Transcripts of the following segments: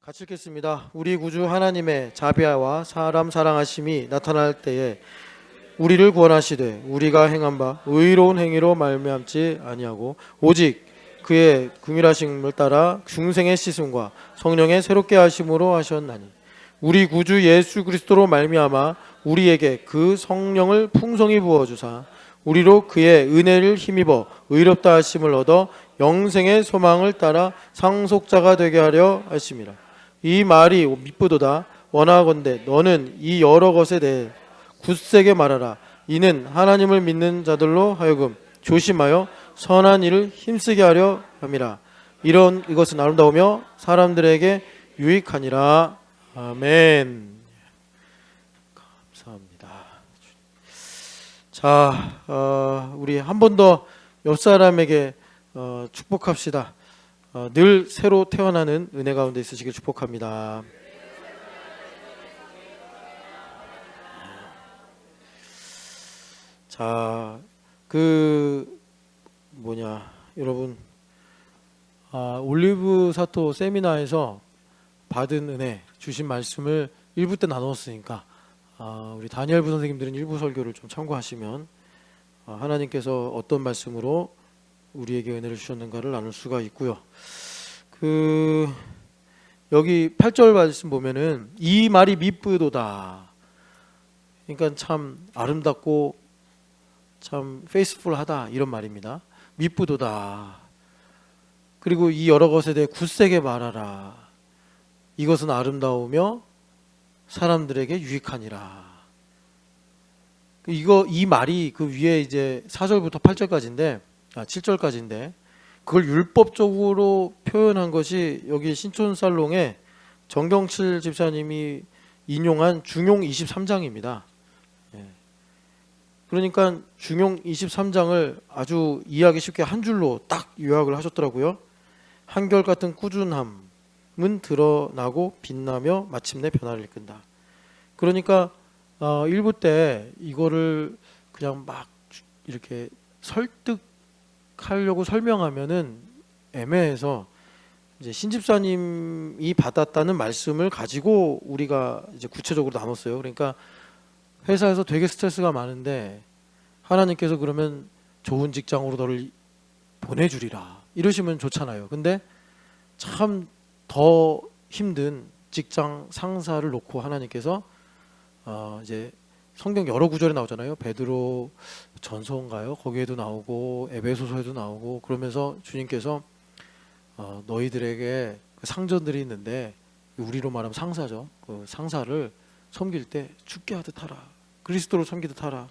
같이 읽겠습니다. 우리 구주 하나님의 자비와 사람 사랑하심이 나타날 때에 우리를 구원하시되 우리가 행한 바 의로운 행위로 말미암지 아니하고 오직 그의 긍휼하심을 따라 중생의 씻음과 성령의 새롭게 하심으로 하셨나니 우리 구주 예수 그리스도로 말미암아 우리에게 그 성령을 풍성히 부어 주사 우리로 그의 은혜를 힘입어 의롭다 하심을 얻어 영생의 소망을 따라 상속자가 되게 하려 하심이라. 이 말이 미쁘도다. 원하건대 너는 이 여러 것에 대해 굳세게 말하라. 이는 하나님을 믿는 자들로 하여금 조심하여 선한 일을 힘쓰게 하려 함이라. 이것은 아름다우며 사람들에게 유익하니라. 아멘. 감사합니다. 자, 우리 한 번 더 옆 사람에게 축복합시다. 늘 새로 태어나는 은혜 가운데 있으시길 축복합니다. 자, 여러분, 올리브 사토 세미나에서 받은 은혜, 주신 말씀을 1부 때 나누었으니까 우리 다니엘부 선생님들은 1부 설교를 좀 참고하시면 하나님께서 어떤 말씀으로 우리에게 은혜를 주셨는가를 나눌 수가 있고요. 여기 8절 말씀 보면은 이 말이 미쁘도다. 그러니까 참 아름답고 참 페이스풀하다 이런 말입니다. 미쁘도다. 그리고 이 여러 것에 대해 굳세게 말하라. 이것은 아름다우며 사람들에게 유익하니라. 이 말이 그 위에 이제 4절부터 8절까지인데 7절까지인데 그걸 율법적으로 표현한 것이 여기 신촌살롱의 정경칠 집사님이 인용한 중용 23장입니다. 그러니까 중용 23장을 아주 이해하기 쉽게 한 줄로 딱 요약을 하셨더라고요. 한결같은 꾸준함은 드러나고 빛나며 마침내 변화를 이끈다. 그러니까 1부 때 이거를 그냥 막 이렇게 설득하려고 설명하면은 애매해서 이제 신집사님이 받았다는 말씀을 가지고 우리가 이제 구체적으로 나눴어요. 그러니까 회사에서 되게 스트레스가 많은데 하나님께서 그러면 좋은 직장으로 너를 보내주리라 이러시면 좋잖아요. 근데 참 더 힘든 직장 상사를 놓고 하나님께서 이제 성경 여러 구절에 나오잖아요. 베드로 전서인가요? 거기에도 나오고 에베소서에도 나오고 그러면서 주님께서 너희들에게 상전들이 있는데 우리로 말하면 상사죠. 그 상사를 섬길 때 죽게 하듯 하라. 그리스도로 섬기듯 하라.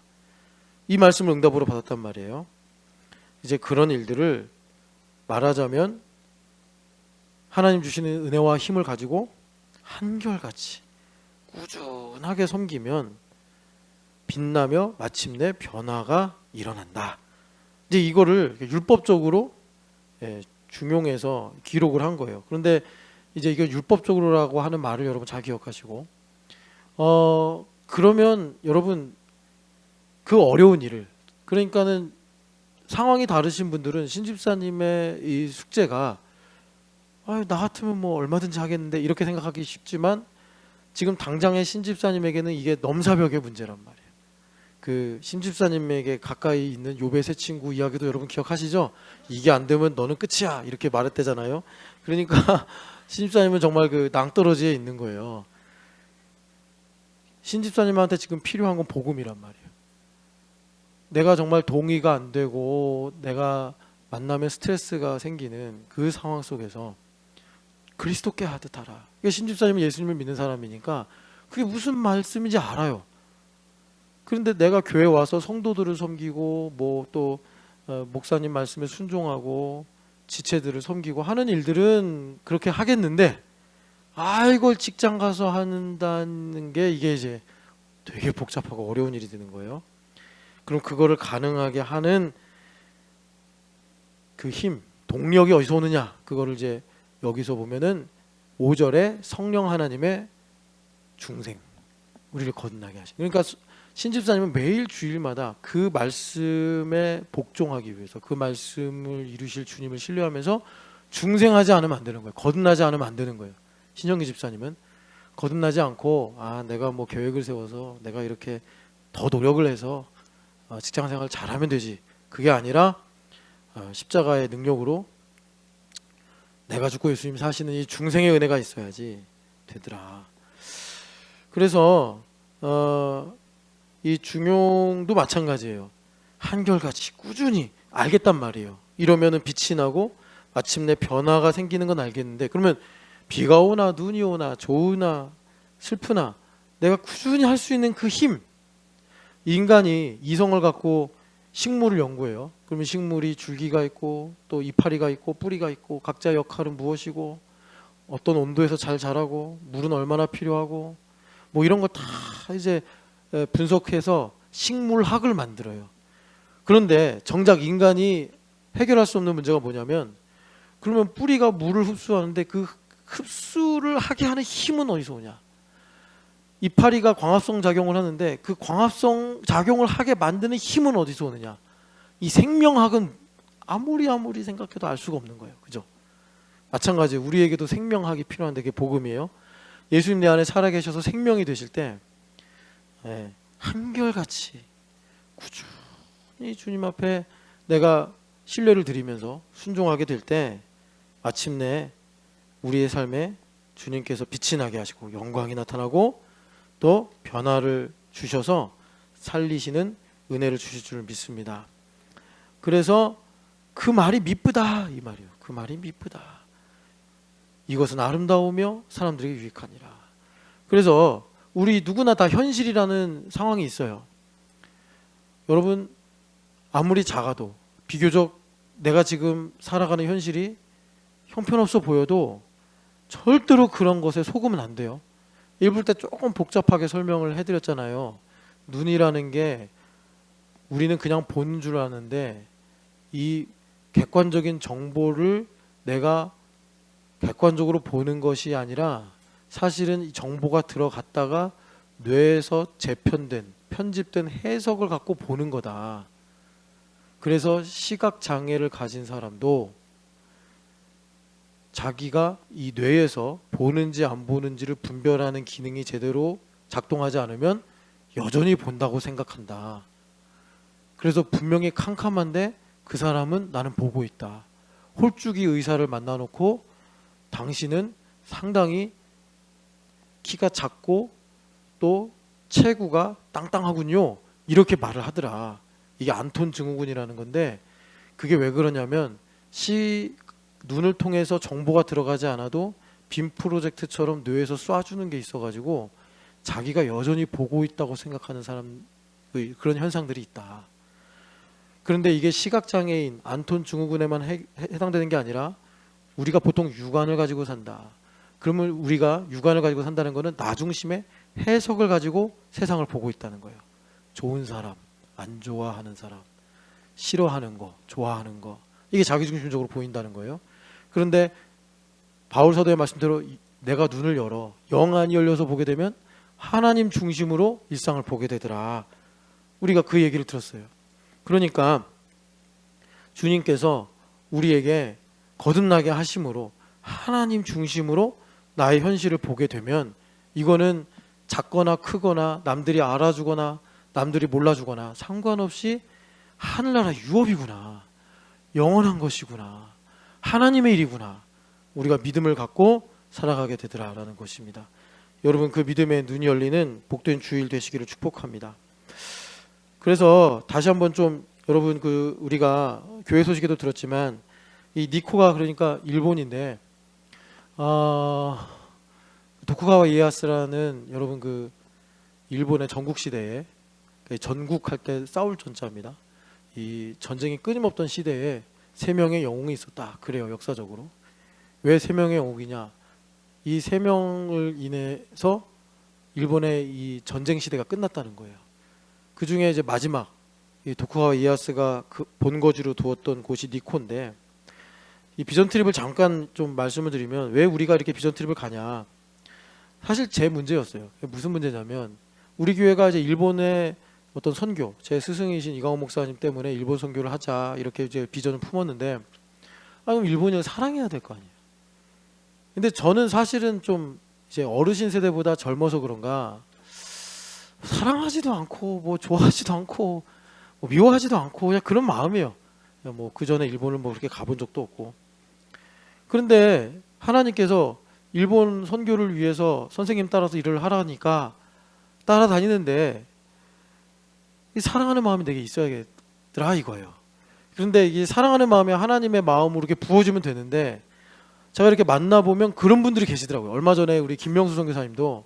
이 말씀을 응답으로 받았단 말이에요. 이제 그런 일들을 말하자면 하나님 주시는 은혜와 힘을 가지고 한결같이 꾸준하게 섬기면 빛나며 마침내 변화가 일어난다. 이제 이거를 율법적으로 중용해서 기록을 한 거예요. 그런데 이제 이거 율법적으로라고 하는 말을 여러분 잘 기억하시고 그러면 여러분 그 어려운 일을 그러니까는 상황이 다르신 분들은 신집사님의 이 숙제가 나 같으면 뭐 얼마든지 하겠는데 이렇게 생각하기 쉽지만 지금 당장의 신집사님에게는 이게 넘사벽의 문제란 말이에요. 그 신집사님에게 가까이 있는 욥의 세 친구 이야기도 여러분 기억하시죠? 이게 안 되면 너는 끝이야 이렇게 말했대잖아요. 그러니까 신집사님은 정말 그 낭떠러지에 있는 거예요. 신집사님한테 지금 필요한 건 복음이란 말이에요. 내가 정말 동의가 안 되고 내가 만나면 스트레스가 생기는 그 상황 속에서 그리스도께 하듯 하라. 신집사님은 예수님을 믿는 사람이니까 그게 무슨 말씀인지 알아요. 그런데 내가 교회 와서 성도들을 섬기고 뭐 또 목사님 말씀에 순종하고 지체들을 섬기고 하는 일들은 그렇게 하겠는데 이걸 직장 가서 한다는 게 이게 이제 되게 복잡하고 어려운 일이 되는 거예요. 그럼 그거를 가능하게 하는 그 힘, 동력이 어디서 오느냐? 그거를 이제 여기서 보면은 5절에 성령 하나님의 중생, 우리를 거듭나게 하신. 그러니까 신집사님은 매일 주일마다 그 말씀에 복종하기 위해서 그 말씀을 이루실 주님을 신뢰하면서 중생하지 않으면 안 되는 거예요. 거듭나지 않으면 안 되는 거예요. 신정기 집사님은 거듭나지 않고 내가 뭐 계획을 세워서 내가 이렇게 더 노력을 해서 직장생활 잘하면 되지, 그게 아니라 십자가의 능력으로 내가 죽고 예수님 사시는 이 중생의 은혜가 있어야지 되더라. 그래서 이 중용도 마찬가지예요. 한결같이 꾸준히 알겠단 말이에요. 이러면은 빛이 나고 마침내 변화가 생기는 건 알겠는데, 그러면 비가 오나 눈이 오나 좋으나 슬프나 내가 꾸준히 할 수 있는 그 힘, 인간이 이성을 갖고 식물을 연구해요. 그러면 식물이 줄기가 있고 또 이파리가 있고 뿌리가 있고 각자의 역할은 무엇이고 어떤 온도에서 잘 자라고 물은 얼마나 필요하고 뭐 이런 거 다 이제 분석해서 식물학을 만들어요. 그런데 정작 인간이 해결할 수 없는 문제가 뭐냐면, 그러면 뿌리가 물을 흡수하는데 그 흡수를 하게 하는 힘은 어디서 오냐? 이파리가 광합성 작용을 하는데 그 광합성 작용을 하게 만드는 힘은 어디서 오느냐? 이 생명학은 아무리 생각해도 알 수가 없는 거예요. 그죠? 마찬가지 우리에게도 생명학이 필요한데 그게 복음이에요. 예수님 내 안에 살아계셔서 생명이 되실 때 한결같이 꾸준히 주님 앞에 내가 신뢰를 드리면서 순종하게 될 때 마침내 우리의 삶에 주님께서 빛이 나게 하시고 영광이 나타나고 또 변화를 주셔서 살리시는 은혜를 주실 줄 믿습니다. 그래서 그 말이 미쁘다 이 말이에요. 그 말이 미쁘다. 이것은 아름다우며 사람들에게 유익하니라. 그래서 우리 누구나 다 현실이라는 상황이 있어요. 여러분 아무리 작아도 비교적 내가 지금 살아가는 현실이 형편없어 보여도 절대로 그런 것에 속으면 안 돼요. 일부 때 조금 복잡하게 설명을 해드렸잖아요. 눈이라는 게 우리는 그냥 보는 줄 아는데 이 객관적인 정보를 내가 객관적으로 보는 것이 아니라 사실은 이 정보가 들어갔다가 뇌에서 재편된 편집된 해석을 갖고 보는 거다. 그래서 시각 장애를 가진 사람도 자기가 이 뇌에서 보는지 안 보는지를 분별하는 기능이 제대로 작동하지 않으면 여전히 본다고 생각한다. 그래서 분명히 캄캄한데 그 사람은 나는 보고 있다. 홀쭉이 의사를 만나놓고 당신은 상당히 키가 작고 또 체구가 땅땅하군요. 이렇게 말을 하더라. 이게 안톤 증후군이라는 건데 그게 왜 그러냐면 눈을 통해서 정보가 들어가지 않아도 빔 프로젝트처럼 뇌에서 쏴주는 게 있어가지고 자기가 여전히 보고 있다고 생각하는 사람의 그런 현상들이 있다. 그런데 이게 시각장애인 안톤 증후군에만 해당되는 게 아니라 우리가 보통 육안을 가지고 산다. 그러면 우리가 육안을 가지고 산다는 것은 나 중심의 해석을 가지고 세상을 보고 있다는 거예요. 좋은 사람, 안 좋아하는 사람, 싫어하는 거, 좋아하는 거, 이게 자기중심적으로 보인다는 거예요. 그런데 바울 사도의 말씀대로 내가 눈을 열어 영안이 열려서 보게 되면 하나님 중심으로 일상을 보게 되더라. 우리가 그 얘기를 들었어요. 그러니까 주님께서 우리에게 거듭나게 하심으로 하나님 중심으로 나의 현실을 보게 되면 이거는 작거나 크거나 남들이 알아주거나 남들이 몰라주거나 상관없이 하늘나라 유업이구나. 영원한 것이구나. 하나님의 일이구나. 우리가 믿음을 갖고 살아가게 되더라라는 것입니다. 여러분 그 믿음의 눈이 열리는 복된 주일 되시기를 축복합니다. 그래서 다시 한번 좀 여러분 우리가 교회 소식에도 들었지만 이 니코가 그러니까 일본인데 도쿠가와 이에야스라는 여러분 일본의 전국 시대에 전국할 때 싸울 전자입니다. 이 전쟁이 끊임없던 시대에 세 명의 영웅이 있었다. 그래요 역사적으로. 왜 세 명의 영웅이냐? 이 세 명을 인해서 일본의 이 전쟁 시대가 끝났다는 거예요. 그 중에 이제 마지막 이 도쿠가와 이에야스가 본거지로 두었던 곳이 니코인데 이 비전 트립을 잠깐 좀 말씀을 드리면 왜 우리가 이렇게 비전 트립을 가냐? 사실 제 문제였어요. 무슨 문제냐면 우리 교회가 이제 일본의 어떤 선교, 제 스승이신 이강원 목사님 때문에 일본 선교를 하자 이렇게 이제 비전을 품었는데 그럼 일본인을 사랑해야 될 거 아니에요. 근데 저는 사실은 좀 이제 어르신 세대보다 젊어서 그런가 사랑하지도 않고 뭐 좋아하지도 않고 뭐 미워하지도 않고 그냥 그런 마음이에요. 뭐 그 전에 일본을 뭐 그렇게 가본 적도 없고. 그런데 하나님께서 일본 선교를 위해서 선생님 따라서 일을 하라니까 따라다니는데 이 사랑하는 마음이 내게 있어야겠더라 이거예요. 그런데 이게 사랑하는 마음이 하나님의 마음으로 이렇게 부어지면 되는데 제가 이렇게 만나보면 그런 분들이 계시더라고요. 얼마 전에 우리 김명수 선교사님도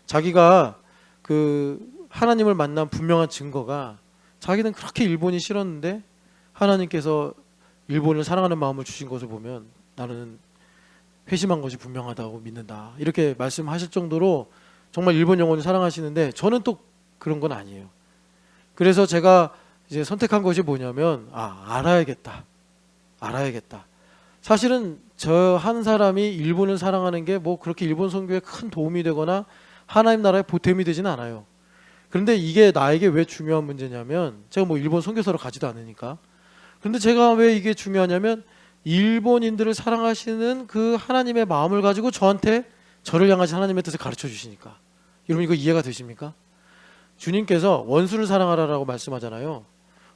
자기가 그 하나님을 만난 분명한 증거가 자기는 그렇게 일본이 싫었는데 하나님께서 일본을 사랑하는 마음을 주신 것을 보면 나는 회심한 것이 분명하다고 믿는다. 이렇게 말씀하실 정도로 정말 일본 영혼을 사랑하시는데 저는 또 그런 건 아니에요. 그래서 제가 이제 선택한 것이 뭐냐면 알아야겠다. 사실은 저 한 사람이 일본을 사랑하는 게 뭐 그렇게 일본 선교에 큰 도움이 되거나 하나님 나라에 보탬이 되지는 않아요. 그런데 이게 나에게 왜 중요한 문제냐면 제가 뭐 일본 선교사로 가지도 않으니까. 그런데 제가 왜 이게 중요하냐면 일본인들을 사랑하시는 그 하나님의 마음을 가지고 저를 향하신 하나님의 뜻을 가르쳐 주시니까. 여러분 이거 이해가 되십니까? 주님께서 원수를 사랑하라라고 말씀하잖아요.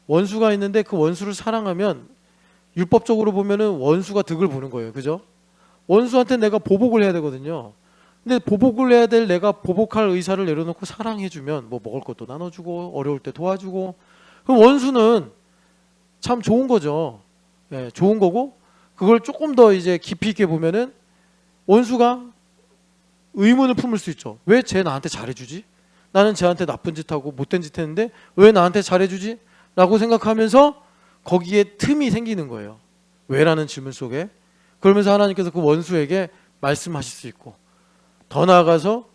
원수가 있는데 그 원수를 사랑하면 율법적으로 보면은 원수가 득을 보는 거예요. 그죠? 원수한테 내가 보복을 해야 되거든요. 근데 보복을 해야 될 내가 보복할 의사를 내려놓고 사랑해주면 뭐 먹을 것도 나눠주고 어려울 때 도와주고 그럼 원수는 참 좋은 거죠. 네, 좋은 거고 그걸 조금 더 이제 깊이 있게 보면은 원수가 의문을 품을 수 있죠. 왜 쟤 나한테 잘해주지? 나는 쟤한테 나쁜 짓 하고 못된 짓 했는데 왜 나한테 잘해주지? 라고 생각하면서 거기에 틈이 생기는 거예요. 왜라는 질문 속에. 그러면서 하나님께서 그 원수에게 말씀하실 수 있고 더 나아가서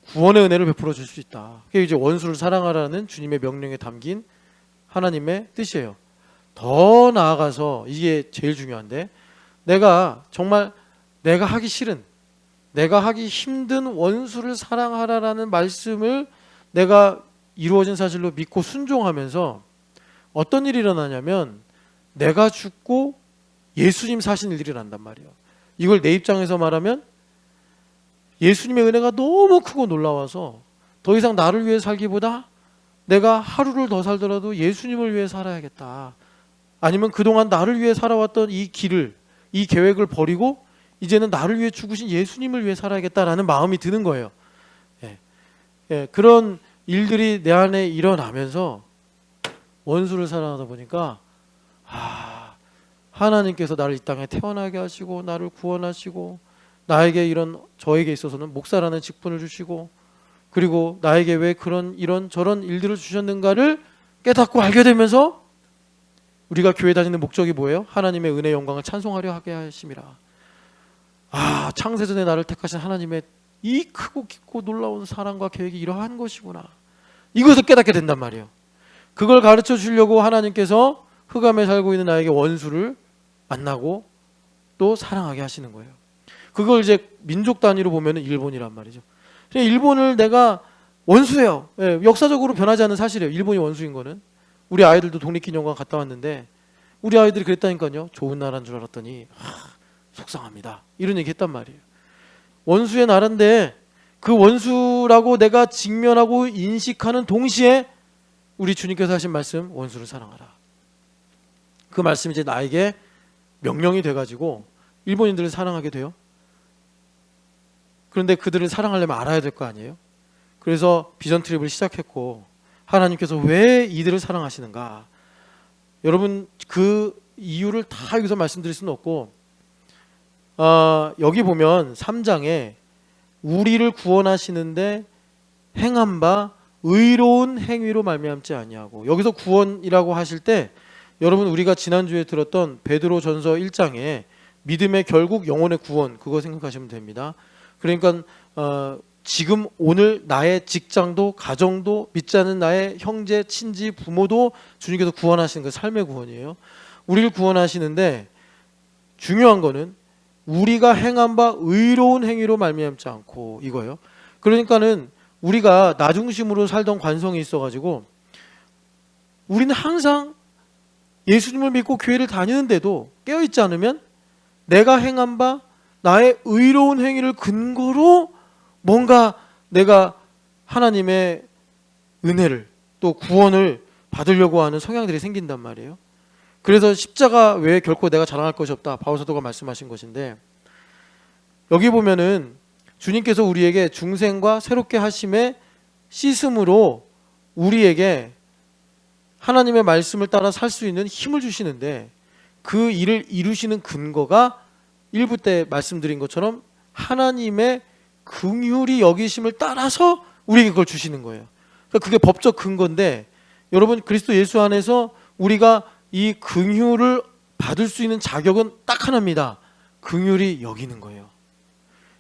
구원의 은혜를 베풀어 줄 수 있다. 그게 이제 원수를 사랑하라는 주님의 명령에 담긴 하나님의 뜻이에요. 더 나아가서 이게 제일 중요한데 내가 정말 내가 하기 싫은 내가 하기 힘든 원수를 사랑하라라는 말씀을 내가 이루어진 사실로 믿고 순종하면서 어떤 일이 일어나냐면 내가 죽고 예수님 사신 일들이 난단 말이에요. 이걸 내 입장에서 말하면 예수님의 은혜가 너무 크고 놀라워서 더 이상 나를 위해 살기보다 내가 하루를 더 살더라도 예수님을 위해 살아야겠다. 아니면 그동안 나를 위해 살아왔던 이 길을 이 계획을 버리고 이제는 나를 위해 죽으신 예수님을 위해 살아야겠다라는 마음이 드는 거예요. 그런 일들이 내 안에 일어나면서 원수를 사랑하다 보니까 하나님께서 나를 이 땅에 태어나게 하시고 나를 구원하시고 나에게 저에게 있어서는 목사라는 직분을 주시고 그리고 나에게 왜 이런 저런 일들을 주셨는가를 깨닫고 알게 되면서 우리가 교회 다니는 목적이 뭐예요? 하나님의 은혜 영광을 찬송하려 하게 하심이라. 창세전에 나를 택하신 하나님의 이 크고 깊고 놀라운 사랑과 계획이 이러한 것이구나. 이것을 깨닫게 된단 말이에요. 그걸 가르쳐 주려고 하나님께서 흑암에 살고 있는 나에게 원수를 만나고 또 사랑하게 하시는 거예요. 그걸 이제 민족 단위로 보면 일본이란 말이죠. 일본을 내가 원수예요. 역사적으로 변하지 않는 사실이에요. 일본이 원수인 거는. 우리 아이들도 독립기념관 갔다 왔는데 우리 아이들이 그랬다니까요. 좋은 나라인 줄 알았더니 속상합니다. 이런 얘기 했단 말이에요. 원수의 나라인데 그 원수라고 내가 직면하고 인식하는 동시에 우리 주님께서 하신 말씀 원수를 사랑하라. 그 말씀이 이제 나에게 명령이 돼가지고 일본인들을 사랑하게 돼요. 그런데 그들을 사랑하려면 알아야 될 거 아니에요. 그래서 비전 트립을 시작했고 하나님께서 왜 이들을 사랑하시는가. 여러분 그 이유를 다 여기서 말씀드릴 수는 없고 여기 보면 3장에 우리를 구원하시는데 행한 바 의로운 행위로 말미암지 아니하고 여기서 구원이라고 하실 때 여러분 우리가 지난주에 들었던 베드로전서 1장에 믿음의 결국 영혼의 구원 그거 생각하시면 됩니다. 그러니까 지금 오늘 나의 직장도 가정도 믿지 않는 나의 형제 친지 부모도 주님께서 구원하시는 그 삶의 구원이에요. 우리를 구원하시는데 중요한 거는 우리가 행한 바 의로운 행위로 말미암지 않고 이거예요. 그러니까는 우리가 나 중심으로 살던 관성이 있어가지고 우리는 항상 예수님을 믿고 교회를 다니는데도 깨어있지 않으면 내가 행한 바 나의 의로운 행위를 근거로 뭔가 내가 하나님의 은혜를 또 구원을 받으려고 하는 성향들이 생긴단 말이에요. 그래서 십자가 외에 결코 내가 자랑할 것이 없다, 바울 사도가 말씀하신 것인데, 여기 보면은 주님께서 우리에게 중생과 새롭게 하심의 씻음으로 우리에게 하나님의 말씀을 따라 살 수 있는 힘을 주시는데, 그 일을 이루시는 근거가 1부 때 말씀드린 것처럼 하나님의 긍휼히 여기심을 따라서 우리에게 그걸 주시는 거예요. 그러니까 그게 법적 근거인데, 여러분 그리스도 예수 안에서 우리가 이 긍휼을 받을 수 있는 자격은 딱 하나입니다. 긍휼히 여기는 거예요.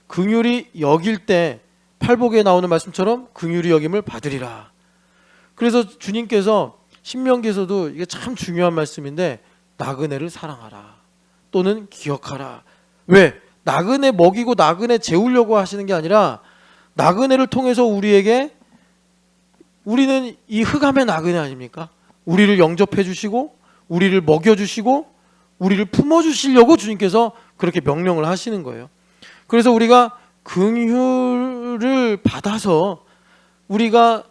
긍휼히 여길 때 팔복에 나오는 말씀처럼 긍휼히 여김을 받으리라. 그래서 주님께서 신명기에서도 이게 참 중요한 말씀인데, 나그네를 사랑하라 또는 기억하라. 왜? 나그네 먹이고 나그네 재우려고 하시는 게 아니라, 나그네를 통해서 우리는 이 흑암의 나그네 아닙니까? 우리를 영접해 주시고 우리를 먹여 주시고 우리를 품어 주시려고 주님께서 그렇게 명령을 하시는 거예요. 그래서 우리가 긍휼을 받아서 우리가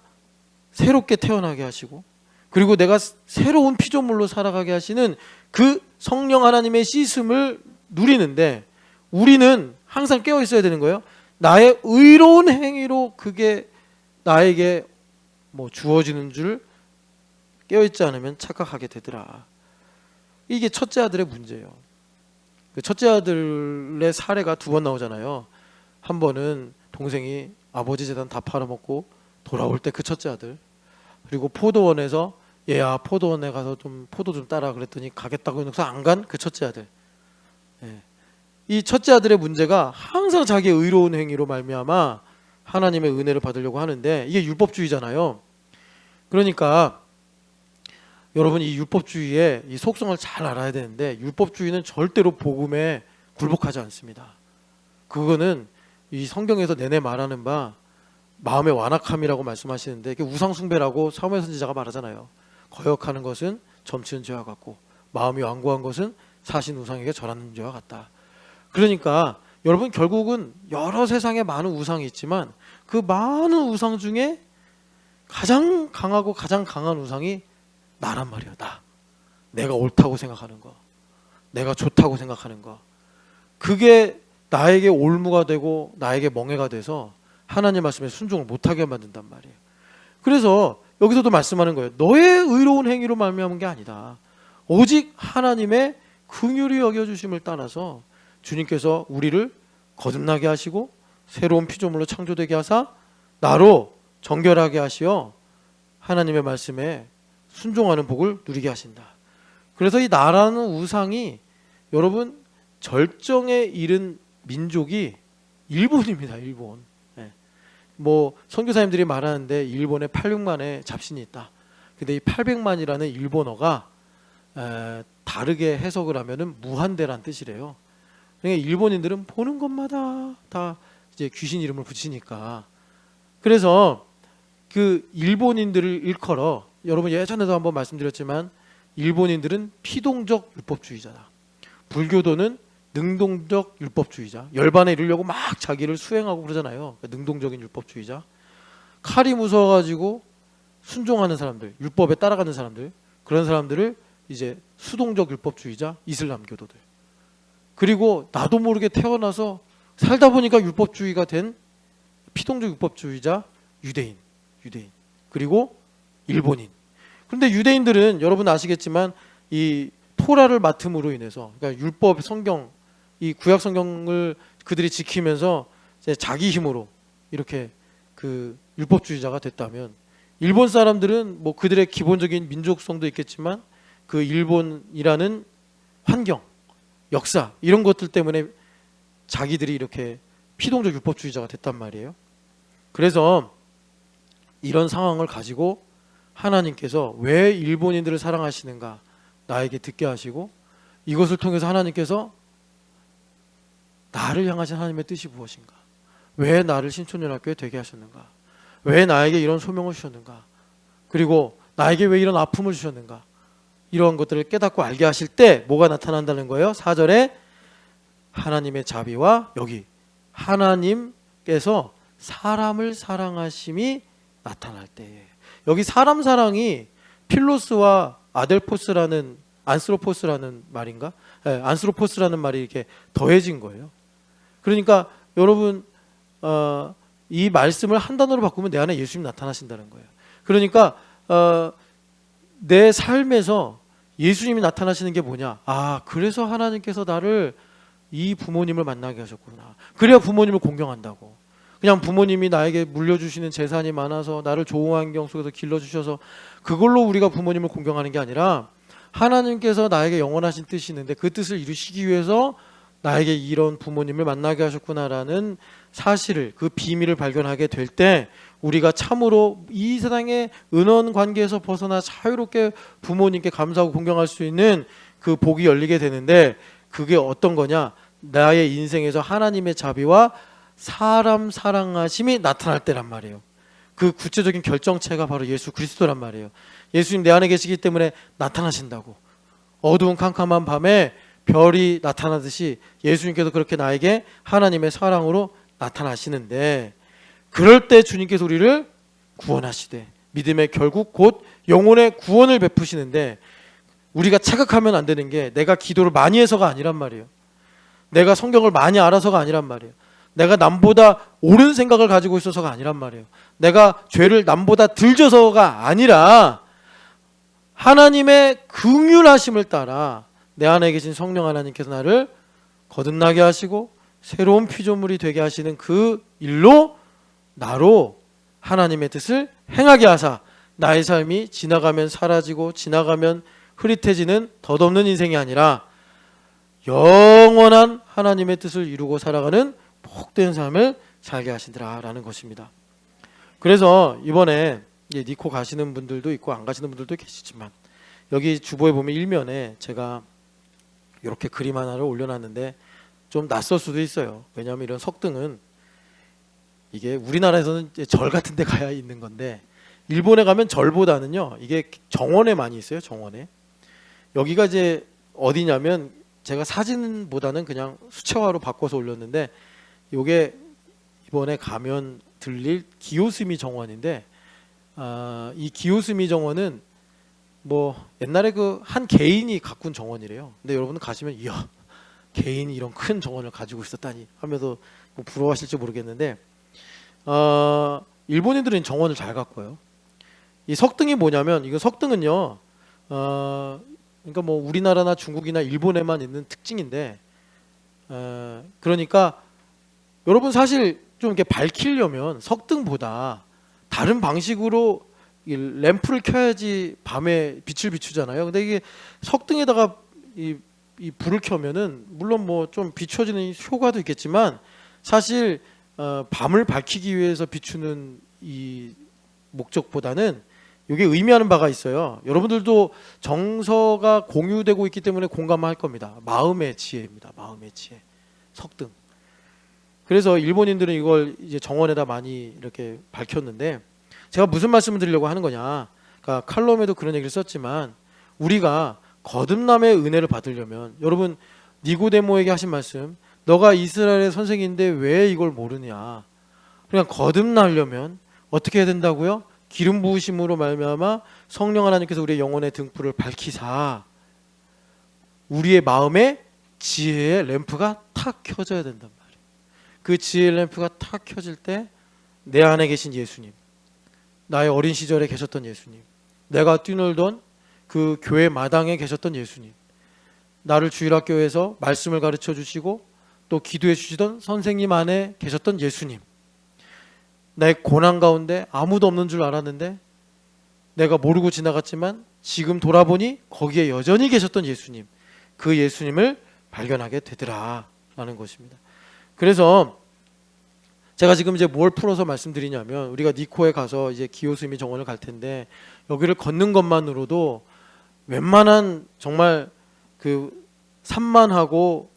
새롭게 태어나게 하시고, 그리고 내가 새로운 피조물로 살아가게 하시는 그 성령 하나님의 씻음을 누리는데, 우리는 항상 깨어 있어야 되는 거예요. 나의 의로운 행위로 그게 나에게 주어지는 줄 깨어 있지 않으면 착각하게 되더라. 이게 첫째 아들의 문제예요. 그 첫째 아들의 사례가 2번 나오잖아요. 한 번은 동생이 아버지 재산 다 팔아먹고 돌아올 때 그 첫째 아들, 그리고 포도원에서 얘야 포도원에 가서 좀 포도 좀 따라 그랬더니 가겠다고 해서 안 간 그 첫째 아들. 이 첫째 아들의 문제가 항상 자기의 의로운 행위로 말미암아 하나님의 은혜를 받으려고 하는데, 이게 율법주의잖아요. 그러니까 여러분 이 율법주의의 이 속성을 잘 알아야 되는데, 율법주의는 절대로 복음에 굴복하지 않습니다. 그거는 이 성경에서 내내 말하는 바 마음의 완악함이라고 말씀하시는데, 이게 우상숭배라고 사무엘 선지자가 말하잖아요. 거역하는 것은 점치는 죄와 같고 마음이 완고한 것은 사신 우상에게 절하는 죄와 같다. 그러니까 여러분 결국은 여러 세상에 많은 우상이 있지만 그 많은 우상 중에 가장 강하고 가장 강한 우상이 나란 말이야. 내가 옳다고 생각하는 거, 내가 좋다고 생각하는 거, 그게 나에게 올무가 되고 나에게 멍해가 돼서 하나님 말씀에 순종을 못하게 만든단 말이에요. 그래서 여기서도 말씀하는 거예요. 너의 의로운 행위로 말미암은 게 아니다. 오직 하나님의 긍휼히 여겨주심을 따라서 주님께서 우리를 거듭나게 하시고 새로운 피조물로 창조되게 하사 나로 정결하게 하시어 하나님의 말씀에 순종하는 복을 누리게 하신다. 그래서 이 나라는 우상이 여러분 절정에 이른 민족이 일본입니다. 일본. 선교사님들이 말하는데 일본에 800만의 잡신이 있다. 근데 이 800만이라는 일본어가 다르게 해석을 하면은 무한대란 뜻이래요. 그러니까 일본인들은 보는 것마다 다 이제 귀신 이름을 붙이니까. 그래서 그 일본인들을 일컬어, 여러분 예전에도 한번 말씀드렸지만 일본인들은 피동적 율법주의자다. 불교도는 능동적 율법주의자. 열반에 이르려고 막 자기를 수행하고 그러잖아요. 그러니까 능동적인 율법주의자. 칼이 무서워가지고 순종하는 사람들, 율법에 따라가는 사람들, 그런 사람들을 이제 수동적 율법주의자, 이슬람교도들. 그리고 나도 모르게 태어나서 살다 보니까 율법주의가 된 피동적 율법주의자, 유대인. 그리고 일본인. 그런데 유대인들은 여러분 아시겠지만 이 토라를 맡음으로 인해서, 그러니까 율법 성경, 이 구약 성경을 그들이 지키면서 이제 자기 힘으로 이렇게 그 율법주의자가 됐다면, 일본 사람들은 그들의 기본적인 민족성도 있겠지만 그 일본이라는 환경, 역사 이런 것들 때문에 자기들이 이렇게 피동적 율법주의자가 됐단 말이에요. 그래서 이런 상황을 가지고 하나님께서 왜 일본인들을 사랑하시는가 나에게 듣게 하시고, 이것을 통해서 하나님께서 나를 향하신 하나님의 뜻이 무엇인가, 왜 나를 신촌연합교회 되게 하셨는가, 왜 나에게 이런 소명을 주셨는가, 그리고 나에게 왜 이런 아픔을 주셨는가, 이런 것들을 깨닫고 알게 하실 때 뭐가 나타난다는 거예요? 4절에 하나님의 자비와 여기 하나님께서 사람을 사랑하심이 나타날 때에, 여기 사람 사랑이 필로스와 아델포스라는 안스로포스라는 말인가? 네, 안스로포스라는 말이 이렇게 더해진 거예요. 그러니까 여러분 이 말씀을 한 단어로 바꾸면 내 안에 예수님 나타나신다는 거예요. 그러니까 내 삶에서 예수님이 나타나시는 게 뭐냐? 아, 그래서 하나님께서 나를 이 부모님을 만나게 하셨구나. 그래야 부모님을 공경한다고. 그냥 부모님이 나에게 물려주시는 재산이 많아서 나를 좋은 환경 속에서 길러주셔서 그걸로 우리가 부모님을 공경하는 게 아니라 하나님께서 나에게 영원하신 뜻이 있는데 그 뜻을 이루시기 위해서 나에게 이런 부모님을 만나게 하셨구나라는 사실을, 그 비밀을 발견하게 될 때 우리가 참으로 이 세상의 은원 관계에서 벗어나 자유롭게 부모님께 감사하고 공경할 수 있는 그 복이 열리게 되는데, 그게 어떤 거냐? 나의 인생에서 하나님의 자비와 사람 사랑하심이 나타날 때란 말이에요. 그 구체적인 결정체가 바로 예수 그리스도란 말이에요. 예수님 내 안에 계시기 때문에 나타나신다고. 어두운 캄캄한 밤에 별이 나타나듯이 예수님께서 그렇게 나에게 하나님의 사랑으로 나타나시는데, 그럴 때 주님께서 우리를 구원하시되 믿음의 결국 곧 영혼의 구원을 베푸시는데, 우리가 착각하면 안 되는 게 내가 기도를 많이 해서가 아니란 말이에요. 내가 성경을 많이 알아서가 아니란 말이에요. 내가 남보다 옳은 생각을 가지고 있어서가 아니란 말이에요. 내가 죄를 남보다 덜 져서가 아니라 하나님의 긍휼하심을 따라 내 안에 계신 성령 하나님께서 나를 거듭나게 하시고 새로운 피조물이 되게 하시는 그 일로 나로 하나님의 뜻을 행하게 하사 나의 삶이 지나가면 사라지고 지나가면 흐릿해지는 덧없는 인생이 아니라 영원한 하나님의 뜻을 이루고 살아가는 복된 삶을 살게 하시더라라는 것입니다. 그래서 이번에 니코 가시는 분들도 있고 안 가시는 분들도 계시지만, 여기 주보에 보면 일면에 제가 이렇게 그림 하나를 올려놨는데 좀 낯설 수도 있어요. 왜냐하면 이런 석등은 이게 우리나라에서는 절 같은 데 가야 있는 건데, 일본에 가면 절보다는요 이게 정원에 많이 있어요. 정원에. 여기가 이제 어디냐면, 제가 사진보다는 그냥 수채화로 바꿔서 올렸는데, 요게 이번에 가면 들릴 기요스미 정원인데, 이 기요스미 정원은 뭐 옛날에 그 한 개인이 가꾼 정원이래요. 근데 여러분은 가시면 이야, 개인이 이런 큰 정원을 가지고 있었다니 하면서 뭐 부러워하실지 모르겠는데, 일본인들은 정원을 잘 가꿔요. 이 석등이 뭐냐면, 이거 석등은요 그러니까 뭐 우리나라나 중국이나 일본에만 있는 특징인데, 그러니까 여러분 사실 좀 이렇게 밝히려면 석등보다 다른 방식으로 이 램프를 켜야지 밤에 빛을 비추잖아요. 근데 이게 석등에다가 이 불을 켜면은 물론 뭐 좀 비춰지는 효과도 있겠지만, 사실 밤을 밝히기 위해서 비추는 이 목적보다는 이게 의미하는 바가 있어요. 여러분들도 정서가 공유되고 있기 때문에 공감할 겁니다. 마음의 지혜입니다. 마음의 지혜. 석등. 그래서 일본인들은 이걸 이제 정원에다 많이 이렇게 밝혔는데, 제가 무슨 말씀을 드리려고 하는 거냐? 그러니까 칼럼에도 그런 얘기를 썼지만, 우리가 거듭남의 은혜를 받으려면, 여러분 니고데모에게 하신 말씀, 너가 이스라엘의 선생인데 왜 이걸 모르냐? 그냥 거듭나려면 어떻게 해야 된다고요? 기름 부으심으로 말미암아 성령 하나님께서 우리의 영혼의 등불을 밝히사 우리의 마음에 지혜의 램프가 탁 켜져야 된단 말이에요. 그 지혜의 램프가 탁 켜질 때 내 안에 계신 예수님, 나의 어린 시절에 계셨던 예수님, 내가 뛰놀던 그 교회 마당에 계셨던 예수님, 나를 주일학교에서 말씀을 가르쳐 주시고 또 기도해 주시던 선생님 안에 계셨던 예수님, 내 고난 가운데 아무도 없는 줄 알았는데 내가 모르고 지나갔지만 지금 돌아보니 거기에 여전히 계셨던 예수님, 그 예수님을 발견하게 되더라 라는 것입니다. 그래서 제가 지금 이제 뭘 풀어서 말씀드리냐면, 우리가 니코에 가서 이제 기요스미 정원을 갈 텐데, 여기를 걷는 것만으로도 웬만한 정말 그 산만하고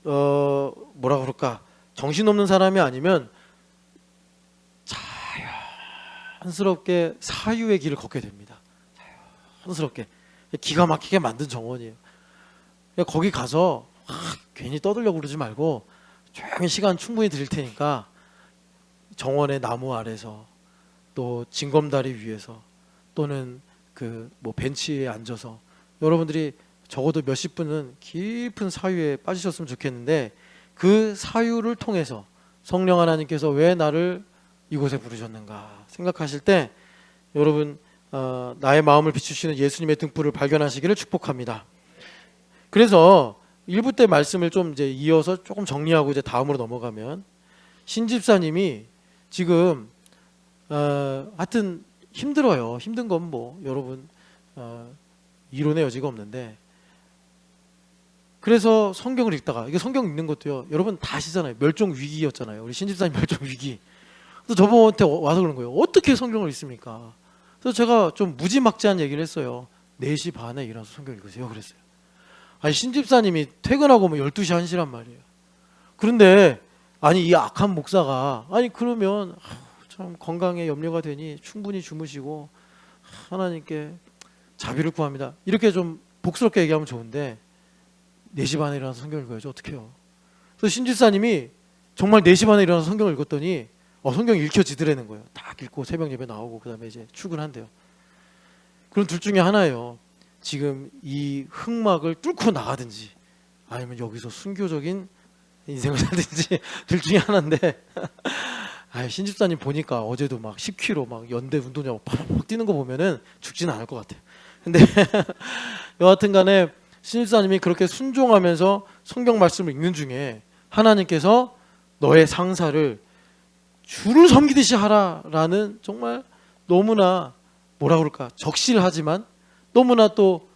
뭐라 그럴까, 정신없는 사람이 아니면 자연스럽게 사유의 길을 걷게 됩니다. 자연스럽게 기가 막히게 만든 정원이에요. 거기 가서 괜히 떠들려고 그러지 말고 조용히 시간 충분히 드릴 테니까 정원의 나무 아래서 또 징검다리 위에서 또는 그 뭐 벤치에 앉아서 여러분들이 적어도 몇십 분은 깊은 사유에 빠지셨으면 좋겠는데 그 사유를 통해서 성령 하나님께서 왜 나를 이곳에 부르셨는가 생각하실 때 여러분 나의 마음을 비추시는 예수님의 등불을 발견하시기를 축복합니다. 그래서 1부 때 말씀을 좀 이제 이어서 조금 정리하고 이제 다음으로 넘어가면 신집사님이 지금 하여튼 힘들어요. 힘든 건 뭐 여러분 이론의 여지가 없는데 그래서 성경을 읽다가 이게 성경 읽는 것도요. 여러분 다 아시잖아요. 멸종 위기였잖아요. 우리 신집사님 멸종 위기. 그래서 저번에 와서 그런 거예요. 어떻게 성경을 읽습니까? 그래서 제가 좀 무지막지한 얘기를 했어요. 4시 반에 일어나서 성경 읽으세요. 그랬어요. 아니 신집사님이 퇴근하고 뭐 12시 1시란 말이에요. 그런데 아니 이 악한 목사가 아니 그러면 참 건강에 염려가 되니 충분히 주무시고 하나님께 자비를 구합니다. 이렇게 좀 복스럽게 얘기하면 좋은데 4시 반에 일어나서 성경을 읽어야죠. 어떻게 해요? 그래서 신집사님이 정말 4시 반에 일어나서 성경을 읽었더니 성경이 읽혀지더라는 거예요. 딱 읽고 새벽 예배 나오고 그 다음에 이제 출근한대요. 그럼 둘 중에 하나예요. 지금 이 흑막을 뚫고 나가든지 아니면 여기서 순교적인 인생을 살든지 둘 중에 하나인데 신집사님 보니까 어제도 막 10km 막 연대 운동장 팍팍 뛰는 거 보면은 죽지는 않을 것 같아요. 근데 여하튼 간에 신집사님이 그렇게 순종하면서 성경 말씀을 읽는 중에 하나님께서 너의 상사를 주를 섬기듯이 하라라는 정말 너무나 뭐라 그럴까 적실하지만 너무나 또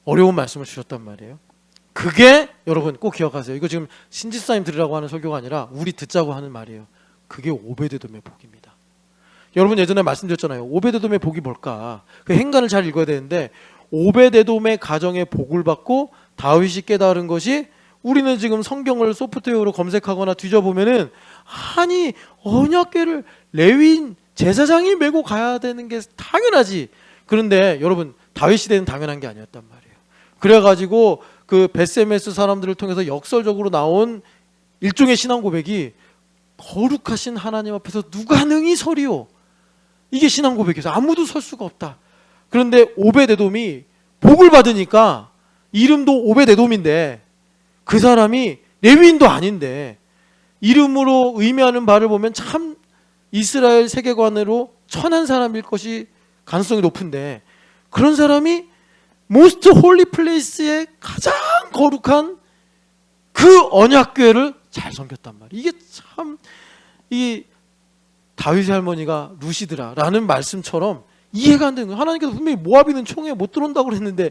어려운 말씀을 주셨단 말이에요. 그게 여러분 꼭 기억하세요. 이거 지금 신집사님 들으라고 하는 설교가 아니라 우리 듣자고 하는 말이에요. 그게 오베데돔의 복입니다. 여러분 예전에 말씀드렸잖아요. 오베데돔의 복이 뭘까? 그 행간을 잘 읽어야 되는데 오베데돔의 가정의 복을 받고 다윗이 깨달은 것이 우리는 지금 성경을 소프트웨어로 검색하거나 뒤져보면은 아니 언약궤를 레위인 제사장이 메고 가야 되는 게 당연하지. 그런데 여러분 다윗 시대는 당연한 게 아니었단 말이에요. 그래가지고 그 베세메스 사람들을 통해서 역설적으로 나온 일종의 신앙 고백이 거룩하신 하나님 앞에서 누가 능히 서리오. 이게 신앙 고백이어서 아무도 설 수가 없다. 그런데 오베데돔이 복을 받으니까 이름도 오베데돔인데 그 사람이 레위인도 아닌데 이름으로 의미하는 바를 보면 참 이스라엘 세계관으로 천한 사람일 것이 가능성이 높은데 그런 사람이 모스트 홀리 플레이스의 가장 거룩한 그 언약궤를 잘 섬겼단 말이에요. 이게 참 이 다윗의 할머니가 루시드라라는 말씀처럼 이해가 안 되는 거예요. 하나님께서 분명히 모압인은 총에 못 들어온다고 그랬는데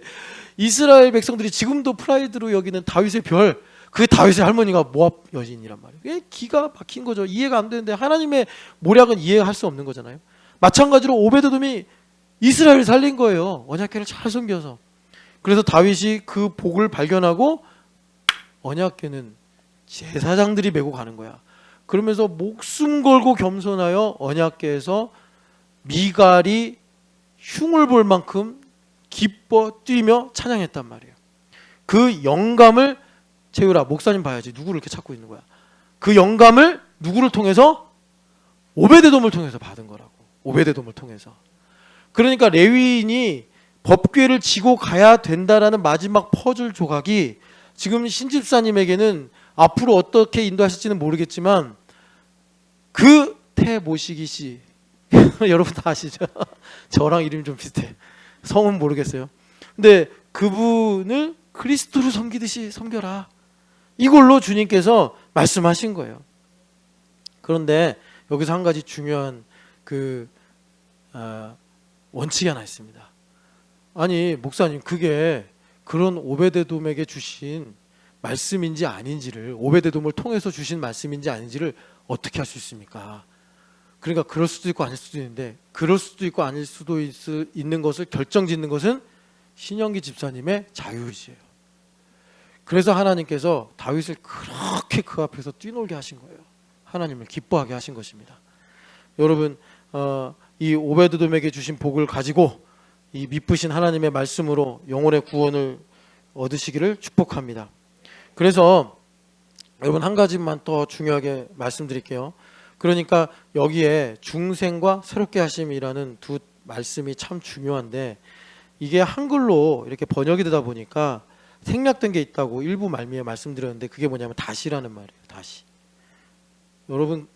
이스라엘 백성들이 지금도 프라이드로 여기는 다윗의 별, 그 다윗의 할머니가 모압 여인이란 말이에요. 이게 기가 막힌 거죠. 이해가 안 되는데 하나님의 모략은 이해할 수 없는 거잖아요. 마찬가지로 오베데돔이 이스라엘을 살린 거예요. 언약궤를 잘 섬겨서. 그래서 다윗이 그 복을 발견하고 언약궤는 제사장들이 메고 가는 거야. 그러면서 목숨 걸고 겸손하여 언약궤에서 미갈이 흉을 볼 만큼 기뻐 뛰며 찬양했단 말이에요. 그 영감을 채우라. 목사님 봐야지. 누구를 이렇게 찾고 있는 거야. 그 영감을 누구를 통해서? 오베데돔을 통해서 받은 거라고. 오베데돔을 통해서. 그러니까 레위인이 법궤를 지고 가야 된다라는 마지막 퍼즐 조각이 지금 신집사님에게는 앞으로 어떻게 인도하실지는 모르겠지만 그 태모시기 씨 여러분 다 아시죠? 저랑 이름이 좀 비슷해. 성은 모르겠어요. 근데 그분을 그리스도를 섬기듯이 섬겨라. 이걸로 주님께서 말씀하신 거예요. 그런데 여기서 한 가지 중요한 원칙이 하나 있습니다. 아니 목사님 그게 그런 오베데돔에게 주신 말씀인지 아닌지를 오베데돔을 통해서 주신 말씀인지 아닌지를 어떻게 할 수 있습니까? 그러니까 그럴 수도 있고 아닐 수도 있는데 그럴 수도 있고 아닐 수도 있는 것을 결정짓는 것은 신영기 집사님의 자유의지예요. 그래서 하나님께서 다윗을 그렇게 그 앞에서 뛰놀게 하신 거예요. 하나님을 기뻐하게 하신 것입니다. 여러분 이 오베데돔에게 주신 복을 가지고 이 미쁘신 하나님의 말씀으로 영혼의 구원을 얻으시기를 축복합니다. 그래서 여러분 한 가지만 더 중요하게 말씀드릴게요. 그러니까 여기에 중생과 새롭게 하심이라는 두 말씀이 참 중요한데, 이게 한글로 이렇게 번역이 되다 보니까 생략된 게 있다고 일부 말미에 말씀드렸는데, 그게 뭐냐면 다시라는 말이에요. 다시. 여러분,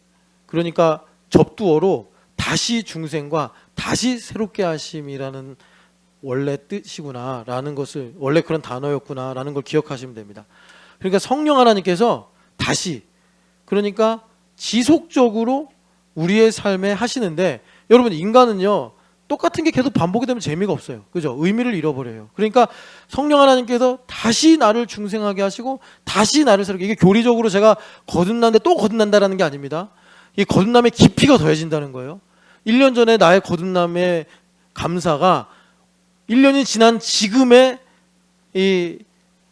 그러니까 접두어로 다시 중생과 다시 새롭게 하심이라는 원래 뜻이구나 라는 것을, 원래 그런 단어였구나 라는 걸 기억하시면 됩니다. 그러니까 성령 하나님께서 다시, 그러니까 지속적으로 우리의 삶에 하시는데, 여러분 인간은요 똑같은 게 계속 반복이 되면 재미가 없어요. 그죠? 의미를 잃어버려요. 그러니까 성령 하나님께서 다시 나를 중생하게 하시고 다시 나를 새롭게, 이게 교리적으로 제가 거듭났는데 또 거듭난다라는 게 아닙니다. 이 거듭남의 깊이가 더해진다는 거예요. 1년 전에 나의 거듭남의 감사가 1년이 지난 지금의 이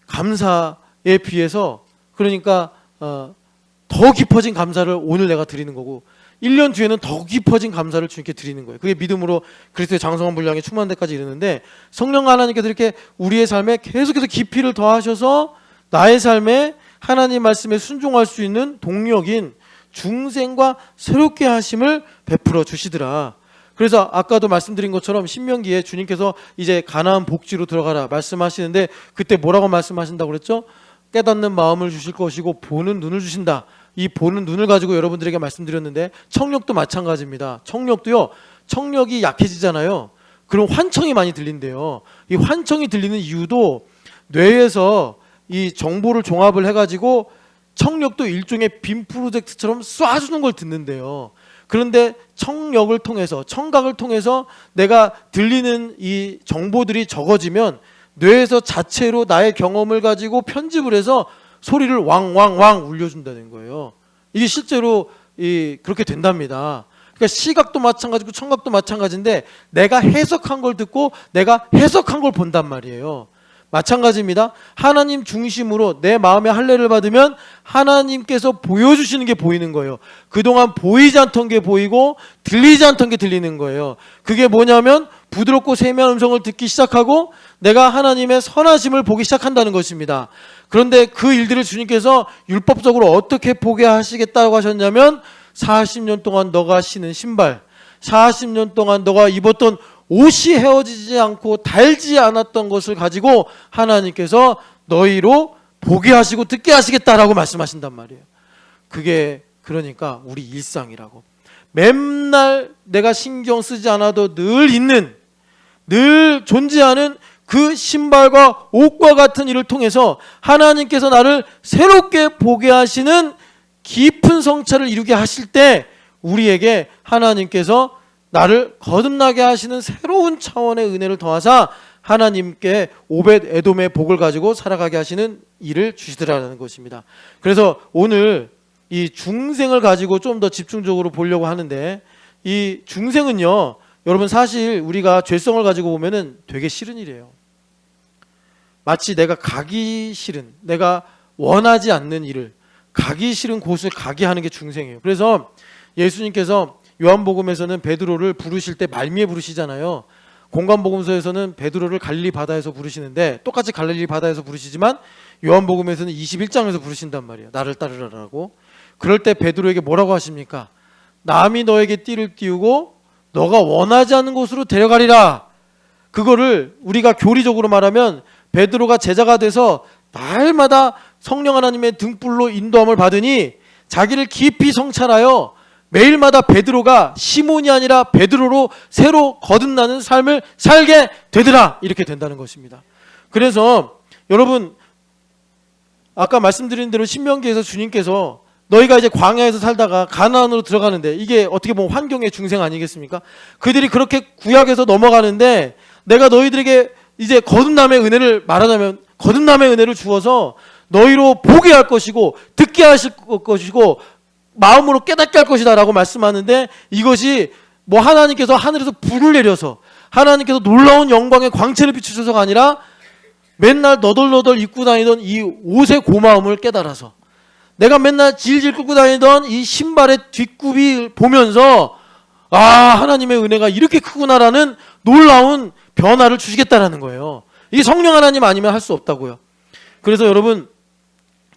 감사에 비해서, 그러니까 더 깊어진 감사를 오늘 내가 드리는 거고, 1년 뒤에는 더 깊어진 감사를 주님께 드리는 거예요. 그게 믿음으로 그리스도의 장성한 분량에 충만한 데까지 이르는데, 성령 하나님께서 이렇게 우리의 삶에 계속해서 깊이를 더하셔서 나의 삶에 하나님 말씀에 순종할 수 있는 동력인 중생과 새롭게 하심을 베풀어 주시더라. 그래서 아까도 말씀드린 것처럼 신명기에 주님께서 이제 가나안 복지로 들어가라 말씀하시는데, 그때 뭐라고 말씀하신다고 그랬죠? 깨닫는 마음을 주실 것이고 보는 눈을 주신다. 이 보는 눈을 가지고 여러분들에게 말씀드렸는데, 청력도 마찬가지입니다. 청력도요, 청력이 약해지잖아요. 그럼 환청이 많이 들린대요. 이 환청이 들리는 이유도 뇌에서 이 정보를 종합을 해가지고 청력도 일종의 빔 프로젝트처럼 쏴주는 걸 듣는데요. 그런데 청력을 통해서, 청각을 통해서 내가 들리는 이 정보들이 적어지면 뇌에서 자체로 나의 경험을 가지고 편집을 해서 소리를 왕왕왕 울려준다는 거예요. 이게 실제로 그렇게 된답니다. 그러니까 시각도 마찬가지고 청각도 마찬가지인데, 내가 해석한 걸 듣고 내가 해석한 걸 본단 말이에요. 마찬가지입니다. 하나님 중심으로 내 마음의 할례를 받으면 하나님께서 보여주시는 게 보이는 거예요. 그동안 보이지 않던 게 보이고 들리지 않던 게 들리는 거예요. 그게 뭐냐면 부드럽고 세미한 음성을 듣기 시작하고 내가 하나님의 선하심을 보기 시작한다는 것입니다. 그런데 그 일들을 주님께서 율법적으로 어떻게 보게 하시겠다고 하셨냐면, 40년 동안 너가 신은 신발, 40년 동안 너가 입었던 옷이 헤어지지 않고 닳지 않았던 것을 가지고 하나님께서 너희로 보게 하시고 듣게 하시겠다라고 말씀하신단 말이에요. 그게 그러니까 우리 일상이라고. 맨날 내가 신경 쓰지 않아도 늘 있는, 늘 존재하는 그 신발과 옷과 같은 일을 통해서 하나님께서 나를 새롭게 보게 하시는 깊은 성찰을 이루게 하실 때, 우리에게 하나님께서 나를 거듭나게 하시는 새로운 차원의 은혜를 더하사 하나님께 오벳 에돔의 복을 가지고 살아가게 하시는 일을 주시더라는 것입니다. 그래서 오늘 이 중생을 가지고 좀 더 집중적으로 보려고 하는데, 이 중생은요, 여러분 사실 우리가 죄성을 가지고 보면은 되게 싫은 일이에요. 마치 내가 가기 싫은, 내가 원하지 않는 일을 가기 싫은 곳을 가게 하는 게 중생이에요. 그래서 예수님께서 요한복음에서는 베드로를 부르실 때 말미에 부르시잖아요. 공관복음서에서는 베드로를 갈릴리 바다에서 부르시는데, 똑같이 갈릴리 바다에서 부르시지만 요한복음에서는 21장에서 부르신단 말이에요. 나를 따르라라고. 그럴 때 베드로에게 뭐라고 하십니까? 남이 너에게 띠를 띄우고 너가 원하지 않는 곳으로 데려가리라. 그거를 우리가 교리적으로 말하면 베드로가 제자가 돼서 날마다 성령 하나님의 등불로 인도함을 받으니 자기를 깊이 성찰하여 매일마다 베드로가 시몬이 아니라 베드로로 새로 거듭나는 삶을 살게 되더라. 이렇게 된다는 것입니다. 그래서 여러분, 아까 말씀드린 대로 신명기에서 주님께서 너희가 이제 광야에서 살다가 가나안으로 들어가는데, 이게 어떻게 보면 환경의 중생 아니겠습니까? 그들이 그렇게 구약에서 넘어가는데 내가 너희들에게 이제 거듭남의 은혜를 말하자면 거듭남의 은혜를 주어서 너희로 보게 할 것이고 듣게 하실 것이고 마음으로 깨닫게 할 것이다 라고 말씀하는데, 이것이 뭐 하나님께서 하늘에서 불을 내려서 하나님께서 놀라운 영광의 광채를 비추셔서가 아니라 맨날 너덜너덜 입고 다니던 이 옷의 고마움을 깨달아서, 내가 맨날 질질 끌고 다니던 이 신발의 뒷굽이 보면서 아, 하나님의 은혜가 이렇게 크구나라는 놀라운 변화를 주시겠다라는 거예요. 이게 성령 하나님 아니면 할 수 없다고요. 그래서 여러분,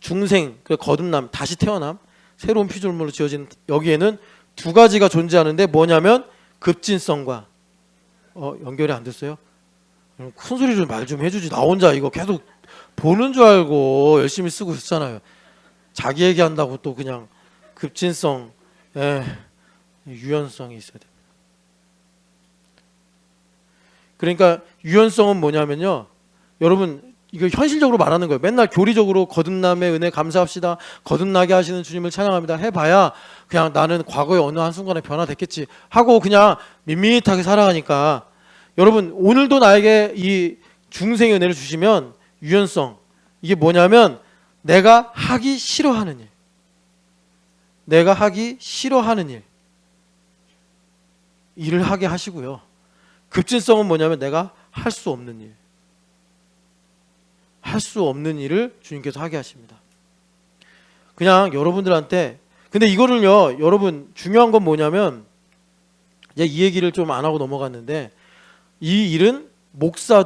중생, 그 거듭남, 다시 태어남, 새로운 피조물로 지어진 여기에는 두 가지가 존재하는데 뭐냐면 급진성과 연결이 안 됐어요? 큰 소리 좀 말 좀 해주지. 나 혼자 이거 계속 보는 줄 알고 열심히 쓰고 있잖아요. 자기 얘기한다고 또 그냥 급진성, 유연성이 있어야 됩니다. 그러니까 유연성은 뭐냐면요, 여러분 이거 현실적으로 말하는 거예요. 맨날 교리적으로 거듭남의 은혜 감사합시다, 거듭나게 하시는 주님을 찬양합니다 해봐야 그냥 나는 과거의 어느 한순간에 변화됐겠지 하고 그냥 밋밋하게 살아가니까, 여러분 오늘도 나에게 이 중생의 은혜를 주시면 유연성, 이게 뭐냐면 내가 하기 싫어하는 일, 내가 하기 싫어하는 일을 하게 하시고요. 급진성은 뭐냐면 내가 할 수 없는 일, 할 수 없는 일을 주님께서 하게 하십니다. 그냥 여러분들한테, 근데 이거를요, 여러분 중요한 건 뭐냐면, 이제 이 얘기를 좀 안 하고 넘어갔는데, 이 일은 목사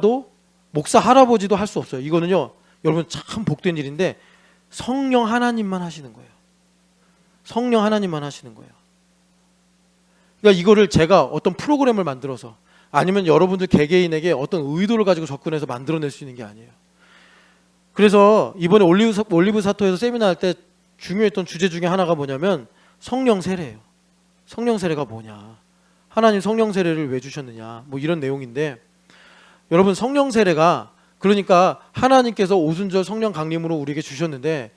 할아버지도 할 수 없어요. 이거는요, 여러분 참 복된 일인데 성령 하나님만 하시는 거예요. 성령 하나님만 하시는 거예요. 그러니까 이거를 제가 어떤 프로그램을 만들어서, 아니면 여러분들 개개인에게 어떤 의도를 가지고 접근해서 만들어낼 수 있는 게 아니에요. 그래서 이번에 올리브 사토에서 세미나 할 때 중요했던 주제 중에 하나가 뭐냐면 성령 세례예요. 성령 세례가 뭐냐, 하나님 성령 세례를 왜 주셨느냐, 뭐 이런 내용인데, 여러분 성령 세례가 그러니까 하나님께서 오순절 성령 강림으로 우리에게 주셨는데,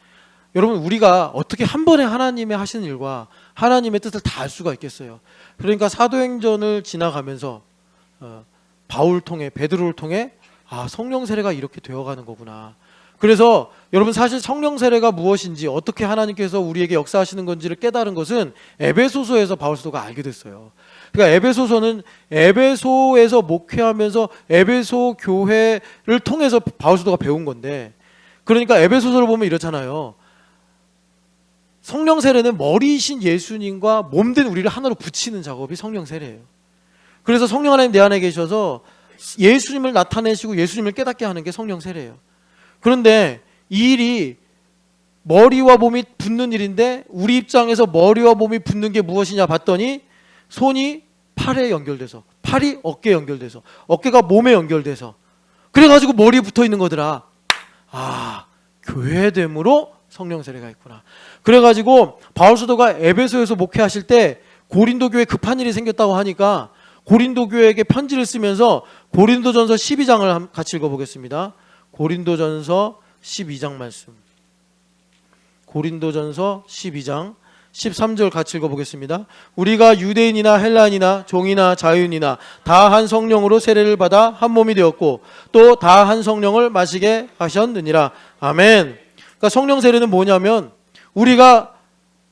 여러분 우리가 어떻게 한 번에 하나님의 하시는 일과 하나님의 뜻을 다 알 수가 있겠어요. 그러니까 사도행전을 지나가면서 바울 통해, 베드로를 통해 성령 세례가 이렇게 되어가는 거구나. 그래서 여러분 사실 성령 세례가 무엇인지, 어떻게 하나님께서 우리에게 역사하시는 건지를 깨달은 것은 에베소서에서 바울 사도가 알게 됐어요. 그러니까 에베소서는 에베소에서 목회하면서 에베소 교회를 통해서 바울 사도가 배운 건데, 그러니까 에베소서를 보면 이렇잖아요. 성령 세례는 머리이신 예수님과 몸된 우리를 하나로 붙이는 작업이 성령 세례예요. 그래서 성령 하나님 내 안에 계셔서 예수님을 나타내시고 예수님을 깨닫게 하는 게 성령 세례예요. 그런데 이 일이 머리와 몸이 붙는 일인데, 우리 입장에서 머리와 몸이 붙는 게 무엇이냐 봤더니 손이 팔에 연결돼서, 팔이 어깨에 연결돼서, 어깨가 몸에 연결돼서, 그래가지고 머리에 붙어 있는 거더라. 교회됨으로 성령 세례가 있구나. 그래가지고 바울 사도가 에베소에서 목회하실 때 고린도 교회에 급한 일이 생겼다고 하니까 고린도 교회에게 편지를 쓰면서 고린도전서 12장을 같이 읽어보겠습니다. 고린도전서 12장 말씀. 고린도전서 12장 13절 같이 읽어보겠습니다. 우리가 유대인이나 헬라인이나 종이나 자유인이나 다 한 성령으로 세례를 받아 한 몸이 되었고 또 다 한 성령을 마시게 하셨느니라. 아멘. 그러니까 성령 세례는 뭐냐면 우리가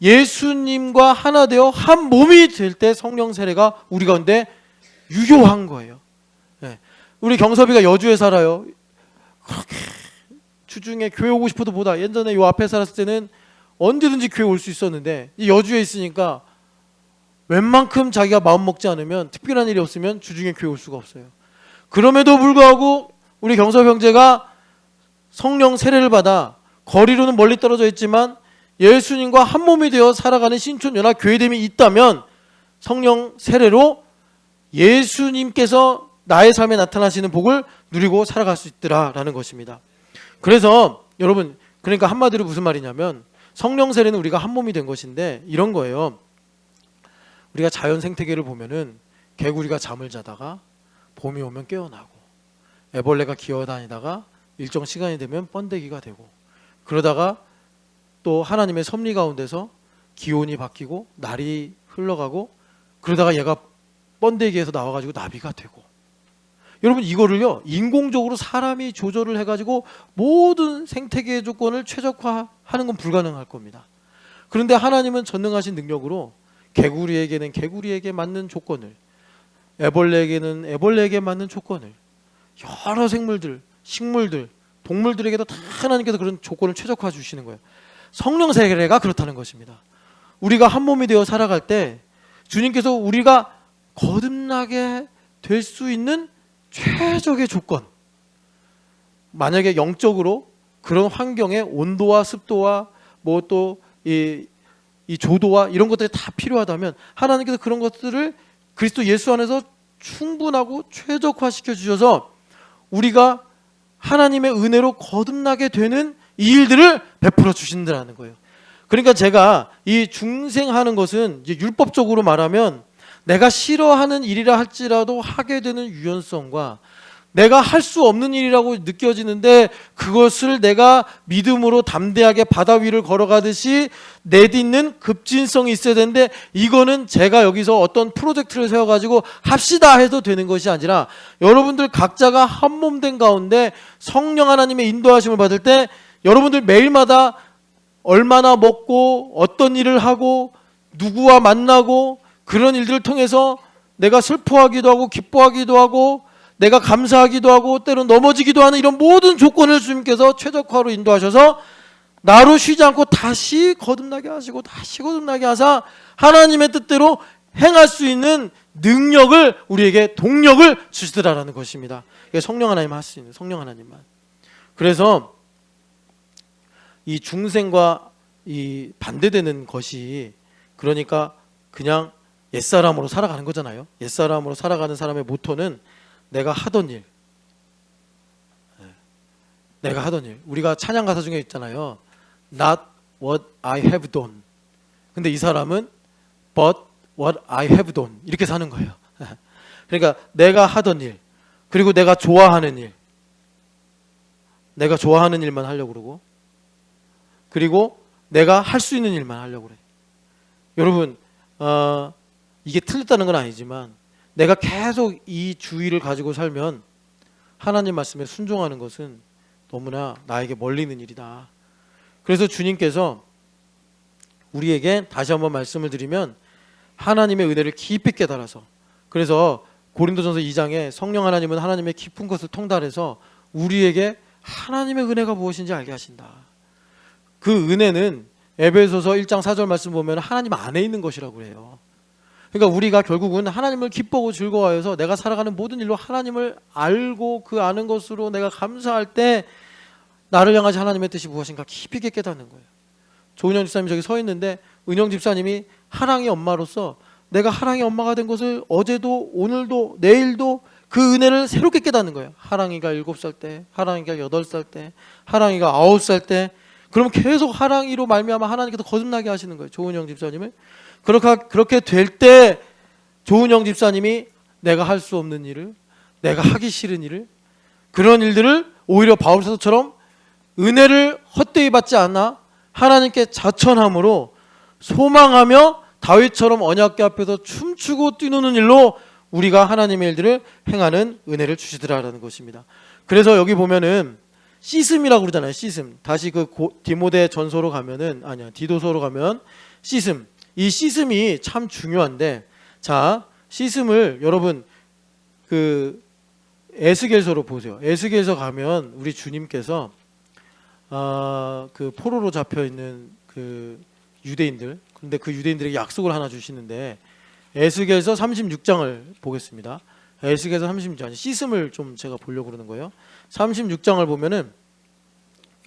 예수님과 하나 되어 한 몸이 될 때 성령 세례가 우리 가운데 유효한 거예요. 우리 경섭이가 여주에 살아요. 그렇게 주중에 교회 오고 싶어도 보다, 예전에 요 앞에 살았을 때는 언제든지 교회 올 수 있었는데 여주에 있으니까 웬만큼 자기가 마음 먹지 않으면, 특별한 일이 없으면 주중에 교회 올 수가 없어요. 그럼에도 불구하고 우리 경섭 형제가 성령 세례를 받아 거리로는 멀리 떨어져 있지만 예수님과 한 몸이 되어 살아가는 신촌 연합 교회됨이 있다면 성령 세례로 예수님께서 나의 삶에 나타나시는 복을 누리고 살아갈 수 있더라라는 것입니다. 그래서 여러분, 그러니까 한마디로 무슨 말이냐면 성령 세례는 우리가 한 몸이 된 것인데 이런 거예요. 우리가 자연 생태계를 보면은 개구리가 잠을 자다가 봄이 오면 깨어나고, 애벌레가 기어다니다가 일정 시간이 되면 번데기가 되고, 그러다가 또 하나님의 섭리 가운데서 기온이 바뀌고 날이 흘러가고, 그러다가 얘가 번데기에서 나와가지고 나비가 되고. 여러분 이거를요 인공적으로 사람이 조절을 해가지고 모든 생태계의 조건을 최적화하는 건 불가능할 겁니다. 그런데 하나님은 전능하신 능력으로 개구리에게는 개구리에게 맞는 조건을, 애벌레에게는 애벌레에게 맞는 조건을, 여러 생물들, 식물들, 동물들에게도 다 하나님께서 그런 조건을 최적화 주시는 거예요. 성령 세례가 그렇다는 것입니다. 우리가 한 몸이 되어 살아갈 때 주님께서 우리가 거듭나게 될 수 있는 최적의 조건, 만약에 영적으로 그런 환경의 온도와 습도와 뭐 또 이 조도와 이런 것들이 다 필요하다면 하나님께서 그런 것들을 그리스도 예수 안에서 충분하고 최적화시켜 주셔서 우리가 하나님의 은혜로 거듭나게 되는 이 일들을 베풀어 주신다는 거예요. 그러니까 제가 이 중생하는 것은 이제 율법적으로 말하면 내가 싫어하는 일이라 할지라도 하게 되는 유연성과 내가 할 수 없는 일이라고 느껴지는데 그것을 내가 믿음으로 담대하게 바다 위를 걸어가듯이 내딛는 급진성이 있어야 되는데, 이거는 제가 여기서 어떤 프로젝트를 세워가지고 합시다 해도 되는 것이 아니라 여러분들 각자가 한 몸 된 가운데 성령 하나님의 인도하심을 받을 때 여러분들 매일마다 얼마나 먹고 어떤 일을 하고 누구와 만나고 그런 일들을 통해서 내가 슬퍼하기도 하고 기뻐하기도 하고 내가 감사하기도 하고 때로 넘어지기도 하는 이런 모든 조건을 주님께서 최적화로 인도하셔서 나로 쉬지 않고 다시 거듭나게 하시고 다시 거듭나게 하사 하나님의 뜻대로 행할 수 있는 능력을, 우리에게 동력을 주시더라라는 것입니다. 이게 성령 하나님만 할 수 있는, 성령 하나님만. 그래서 이 중생과 이 반대되는 것이, 그러니까 그냥 옛사람으로 살아가는 거잖아요. 옛사람으로 살아가는 사람의 모토는 내가 하던 일, 내가 하던 일. 우리가 찬양 가사 중에 있잖아요. Not what I have done. 근데 이 사람은 But what I have done. 이렇게 사는 거예요. 그러니까 내가 하던 일, 그리고 내가 좋아하는 일, 내가 좋아하는 일만 하려고 그러고, 그리고 내가 할 수 있는 일만 하려고 그래. 여러분, 이게 틀렸다는 건 아니지만 내가 계속 이 주의를 가지고 살면 하나님 말씀에 순종하는 것은 너무나 나에게 멀리 있는 일이다. 그래서 주님께서 우리에게 다시 한번 말씀을 드리면 하나님의 은혜를 깊이 깨달아서, 그래서 고린도전서 2장에 성령 하나님은 하나님의 깊은 것을 통달해서 우리에게 하나님의 은혜가 무엇인지 알게 하신다. 그 은혜는 에베소서 1장 4절 말씀 보면 하나님 안에 있는 것이라고 해요. 그러니까 우리가 결국은 하나님을 기뻐하고 즐거워해서 내가 살아가는 모든 일로 하나님을 알고 그 아는 것으로 내가 감사할 때 나를 향하신 하나님의 뜻이 무엇인가 깊이 있게 깨닫는 거예요. 조은영 집사님이 저기 서 있는데 은영 집사님이 하랑이 엄마로서 내가 하랑이 엄마가 된 것을 어제도 오늘도 내일도 그 은혜를 새롭게 깨닫는 거예요. 하랑이가 7살 때, 하랑이가 8살 때, 하랑이가 9살 때, 그럼 계속 하랑이로 말미암아 하나님께서 거듭나게 하시는 거예요. 조은영 집사님을. 그렇게 될 때 조은영 집사님이 내가 할 수 없는 일을, 내가 하기 싫은 일을, 그런 일들을 오히려 바울사도처럼 은혜를 헛되이 받지 않아 하나님께 자천함으로 소망하며 다윗처럼 언약궤 앞에서 춤추고 뛰노는 일로 우리가 하나님의 일들을 행하는 은혜를 주시더라라는 것입니다. 그래서 여기 보면은 시슴이라고 그러잖아요. 시슴. 다시 그 디모데 전서로 가면은, 아니야, 디도서로 가면 시슴. 이 시슴이 참 중요한데, 자, 시슴을 여러분 그 에스겔서로 보세요. 에스겔서 가면 우리 주님께서 그 포로로 잡혀 있는 그 유대인들, 근데 그 유대인들에게 약속을 하나 주시는데, 에스겔서 36장을 보겠습니다. 에스겔서 36장, 시슴을 좀 제가 보려고 그러는 거예요. 36장을 보면은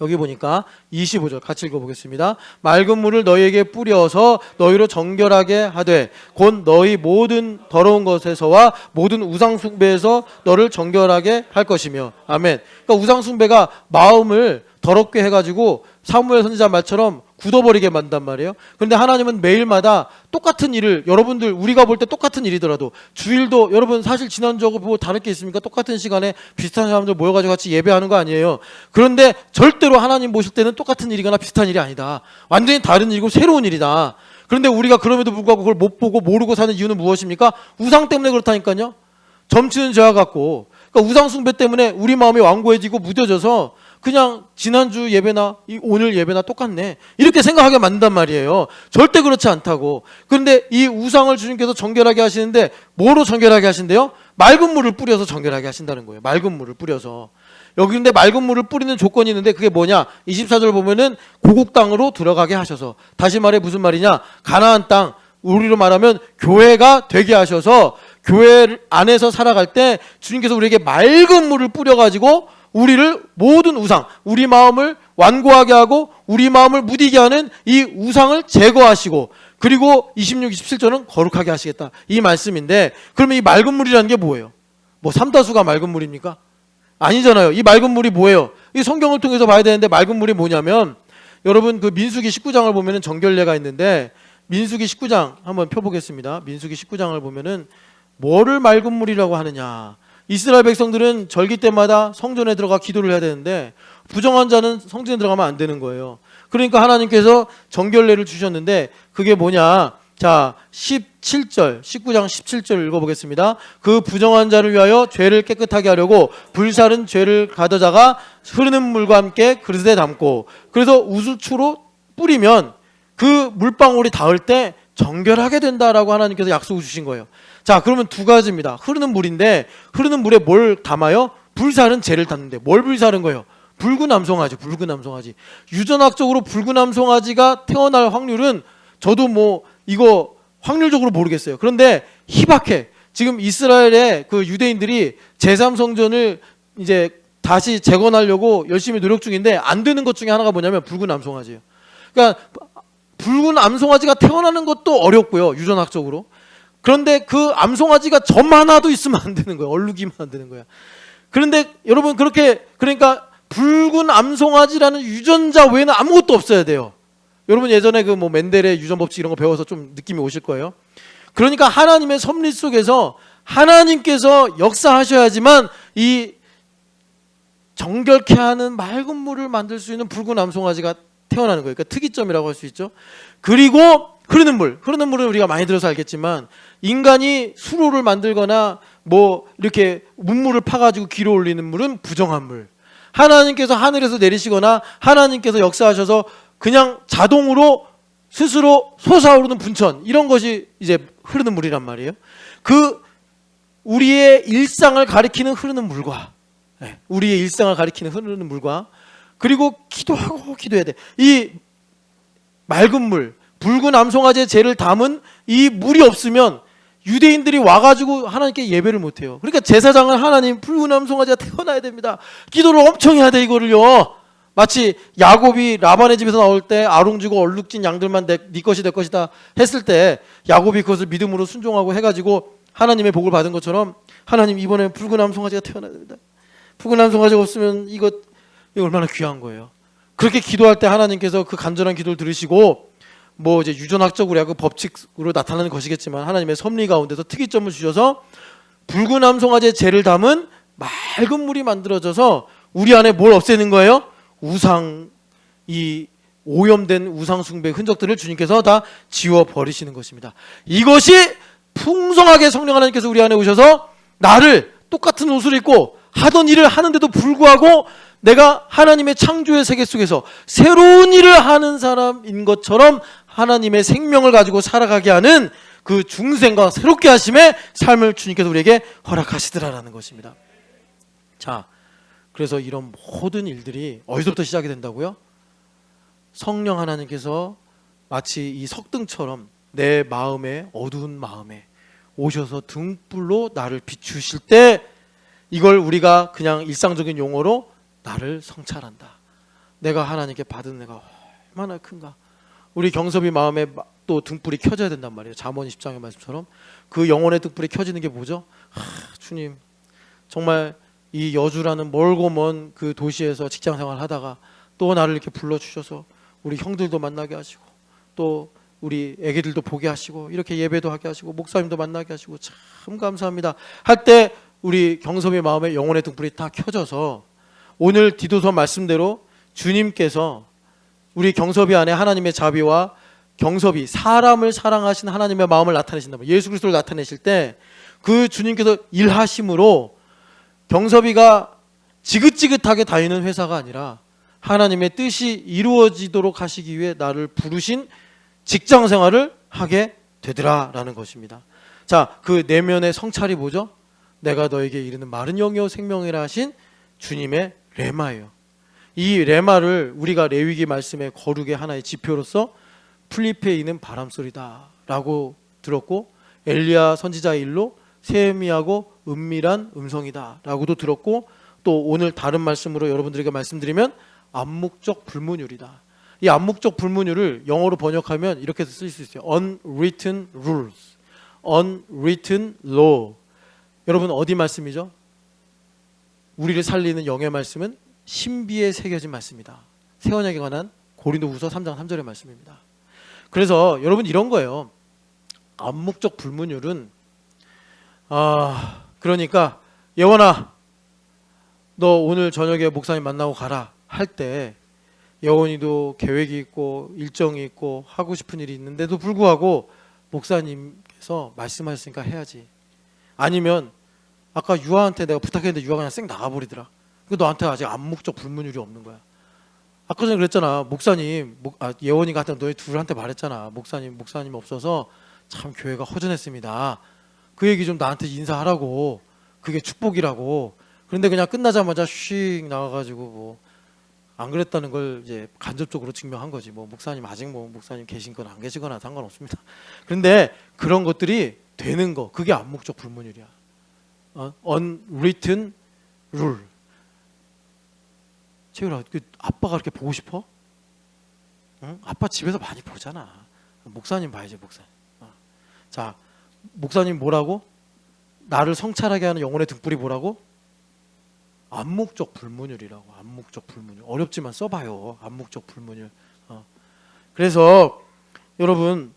여기 보니까 25절 같이 읽어보겠습니다. 맑은 물을 너희에게 뿌려서 너희로 정결하게 하되 곧 너희 모든 더러운 것에서와 모든 우상 숭배에서 너를 정결하게 할 것이며. 아멘. 그러니까 우상 숭배가 마음을 더럽게 해가지고 사무엘 선지자 말처럼 굳어버리게 만든단 말이에요. 그런데 하나님은 매일마다 똑같은 일을, 여러분들 우리가 볼 때 똑같은 일이더라도 주일도 여러분 사실 지난주하고 뭐 다를 게 있습니까? 똑같은 시간에 비슷한 사람들 모여가지고 같이 예배하는 거 아니에요. 그런데 절대로 하나님 보실 때는 똑같은 일이거나 비슷한 일이 아니다. 완전히 다른 일이고 새로운 일이다. 그런데 우리가 그럼에도 불구하고 그걸 못 보고 모르고 사는 이유는 무엇입니까? 우상 때문에 그렇다니까요. 점치는 죄와 같고, 그러니까 우상 숭배 때문에 우리 마음이 완고해지고 무뎌져서 그냥 지난주 예배나 오늘 예배나 똑같네 이렇게 생각하게 만든단 말이에요. 절대 그렇지 않다고. 그런데 이 우상을 주님께서 정결하게 하시는데 뭐로 정결하게 하신대요? 맑은 물을 뿌려서 정결하게 하신다는 거예요. 맑은 물을 뿌려서. 여기 근데 맑은 물을 뿌리는 조건이 있는데 그게 뭐냐? 24절 보면은 고국 땅으로 들어가게 하셔서, 다시 말해 무슨 말이냐? 가나안 땅, 우리로 말하면 교회가 되게 하셔서 교회 안에서 살아갈 때 주님께서 우리에게 맑은 물을 뿌려가지고 우리를 모든 우상, 우리 마음을 완고하게 하고 우리 마음을 무디게 하는 이 우상을 제거하시고, 그리고 26, 27절은 거룩하게 하시겠다, 이 말씀인데, 그러면 이 맑은 물이라는 게 뭐예요? 뭐 삼다수가 맑은 물입니까? 아니잖아요. 이 맑은 물이 뭐예요? 이 성경을 통해서 봐야 되는데, 맑은 물이 뭐냐면, 여러분 그 민수기 19장을 보면은 정결례가 있는데, 민수기 19장 한번 펴보겠습니다. 민수기 19장을 보면은 뭐를 맑은 물이라고 하느냐? 이스라엘 백성들은 절기 때마다 성전에 들어가 기도를 해야 되는데 부정한 자는 성전에 들어가면 안 되는 거예요. 그러니까 하나님께서 정결례를 주셨는데, 그게 뭐냐? 자, 17절, 19장 17절 읽어보겠습니다. 그 부정한 자를 위하여 죄를 깨끗하게 하려고 불살은 죄를 가져다가 흐르는 물과 함께 그릇에 담고, 그래서 우수추로 뿌리면 그 물방울이 닿을 때 정결하게 된다라고 하나님께서 약속을 주신 거예요. 자, 그러면 두 가지입니다. 흐르는 물인데, 흐르는 물에 뭘 담아요? 불살은 죄를 담는데, 뭘 불사른 거예요? 붉은 암송아지, 붉은 암송아지. 유전학적으로 붉은 암송아지가 태어날 확률은 저도 뭐 이거 확률적으로 모르겠어요. 그런데 희박해. 지금 이스라엘의 그 유대인들이 제3성전을 이제 다시 재건하려고 열심히 노력 중인데, 안 되는 것 중에 하나가 뭐냐면 붉은 암송아지예요. 그러니까 붉은 암송아지가 태어나는 것도 어렵고요, 유전학적으로. 그런데 그 암송아지가 점 하나도 있으면 안 되는 거예요. 얼룩이면 안 되는 거야. 그런데 여러분, 그렇게, 그러니까 붉은 암송아지라는 유전자 외에는 아무것도 없어야 돼요. 여러분 예전에 그 뭐 멘델의 유전 법칙 이런 거 배워서 좀 느낌이 오실 거예요. 그러니까 하나님의 섭리 속에서 하나님께서 역사하셔야지만 이 정결케 하는 맑은 물을 만들 수 있는 붉은 암송아지가 태어나는 거예요. 그러니까 특이점이라고 할 수 있죠. 그리고 흐르는 물은 우리가 많이 들어서 알겠지만, 인간이 수로를 만들거나 뭐 이렇게 문물을 파가지고 길어 올리는 물은 부정한 물. 하나님께서 하늘에서 내리시거나 하나님께서 역사하셔서 그냥 자동으로 스스로 솟아오르는 분천, 이런 것이 이제 흐르는 물이란 말이에요. 그 우리의 일상을 가리키는 흐르는 물과, 우리의 일상을 가리키는 흐르는 물과, 그리고 기도하고 기도해야 돼. 이 맑은 물, 붉은 암송아지의 죄를 담은 이 물이 없으면 유대인들이 와가지고 하나님께 예배를 못해요. 그러니까 제사장은 하나님, 붉은 암송아지가 태어나야 됩니다, 기도를 엄청 해야 돼 이거를요. 마치 야곱이 라반의 집에서 나올 때 아롱지고 얼룩진 양들만 네 것이 내 것이다 했을 때, 야곱이 그것을 믿음으로 순종하고 해가지고 하나님의 복을 받은 것처럼, 하나님 이번에 붉은 암송아지가 태어나야 됩니다. 붉은 암송아지가 없으면 이거 얼마나 귀한 거예요. 그렇게 기도할 때 하나님께서 그 간절한 기도를 들으시고, 뭐 이제 유전학적으로 그 법칙으로 나타나는 것이겠지만, 하나님의 섭리 가운데서 특이점을 주셔서 붉은 암송아지의 죄를 담은 맑은 물이 만들어져서 우리 안에 뭘 없애는 거예요? 우상, 이 오염된 우상 숭배 흔적들을 주님께서 다 지워 버리시는 것입니다. 이것이 풍성하게 성령 하나님께서 우리 안에 오셔서 나를 똑같은 옷을 입고 하던 일을 하는데도 불구하고 내가 하나님의 창조의 세계 속에서 새로운 일을 하는 사람인 것처럼 하나님의 생명을 가지고 살아가게 하는 그 중생과 새롭게 하심의 삶을 주님께서 우리에게 허락하시더라라는 것입니다. 자, 그래서 이런 모든 일들이 어디서부터 시작이 된다고요? 성령 하나님께서 마치 이 석등처럼 내 마음에, 어두운 마음에 오셔서 등불로 나를 비추실 때, 이걸 우리가 그냥 일상적인 용어로 나를 성찰한다, 내가 하나님께 받은 내가 얼마나 큰가. 우리 경섭이 마음에 또 등불이 켜져야 된단 말이에요. 잠언 10장의 말씀처럼 그 영혼의 등불이 켜지는 게 뭐죠? 주님, 정말 이 여주라는 멀고 먼 그 도시에서 직장생활 하다가 또 나를 이렇게 불러주셔서 우리 형들도 만나게 하시고, 또 우리 애기들도 보게 하시고, 이렇게 예배도 하게 하시고, 목사님도 만나게 하시고, 참 감사합니다 할 때 우리 경섭의 마음에 영혼의 등불이 다 켜져서, 오늘 디도서 말씀대로 주님께서 우리 경섭이 안에 하나님의 자비와 경섭이 사람을 사랑하신 하나님의 마음을 나타내신다, 예수 그리스도를 나타내실 때 그 주님께서 일하심으로 경섭이가 지긋지긋하게 다니는 회사가 아니라 하나님의 뜻이 이루어지도록 하시기 위해 나를 부르신 직장 생활을 하게 되더라라는 것입니다. 자, 그 내면의 성찰이 뭐죠? 내가 너에게 이르는 마른 영이요 생명이라 하신 주님의 레마예요. 이 레마를 우리가 레위기 말씀의 거룩의 하나의 지표로서 플리페에 있는 바람소리다라고 들었고, 엘리야 선지자의 일로 세미하고 은밀한 음성이다라고도 들었고, 또 오늘 다른 말씀으로 여러분들에게 말씀드리면 암묵적 불문율이다. 이 암묵적 불문율을 영어로 번역하면 이렇게 쓸 수 있어요. unwritten rules, unwritten law. 여러분 어디 말씀이죠? 우리를 살리는 영의 말씀은 신비에 새겨진 말씀이다. 새 언약에 관한 고린도후서 3장 3절의 말씀입니다. 그래서 여러분 이런 거예요. 암묵적 불문율은 그러니까 예원아 너 오늘 저녁에 목사님 만나고 가라 할 때 예원이도 계획이 있고 일정이 있고 하고 싶은 일이 있는데도 불구하고 목사님께서 말씀하셨으니까 해야지. 아니면 아까 유아한테 내가 부탁했는데 유아가 그냥 쌩 나가버리더라. 너한테 아직 암묵적 불문율이 없는 거야. 아까 전에 그랬잖아. 목사님, 예원이가 하여튼 너희 둘한테 말했잖아. 목사님 없어서 참 교회가 허전했습니다. 그 얘기 좀 나한테 인사하라고. 그게 축복이라고. 그런데 그냥 끝나자마자 휙 나가가지고 뭐 안 그랬다는 걸 이제 간접적으로 증명한 거지. 뭐 목사님 아직 뭐 목사님 계신 건 안 계시거나 상관없습니다. 그런데 그런 것들이 되는 거, 그게 암묵적 불문율이야. unwritten rule. 채율아, 아빠가 그렇게 보고 싶어? 응? 아빠 집에서 많이 보잖아. 목사님 봐야지, 목사님. 자, 목사님 뭐라고? 나를 성찰하게 하는 영혼의 등불이 뭐라고? 암묵적 불문율이라고. 암묵적 불문율. 어렵지만 써봐요. 암묵적 불문율. 그래서 여러분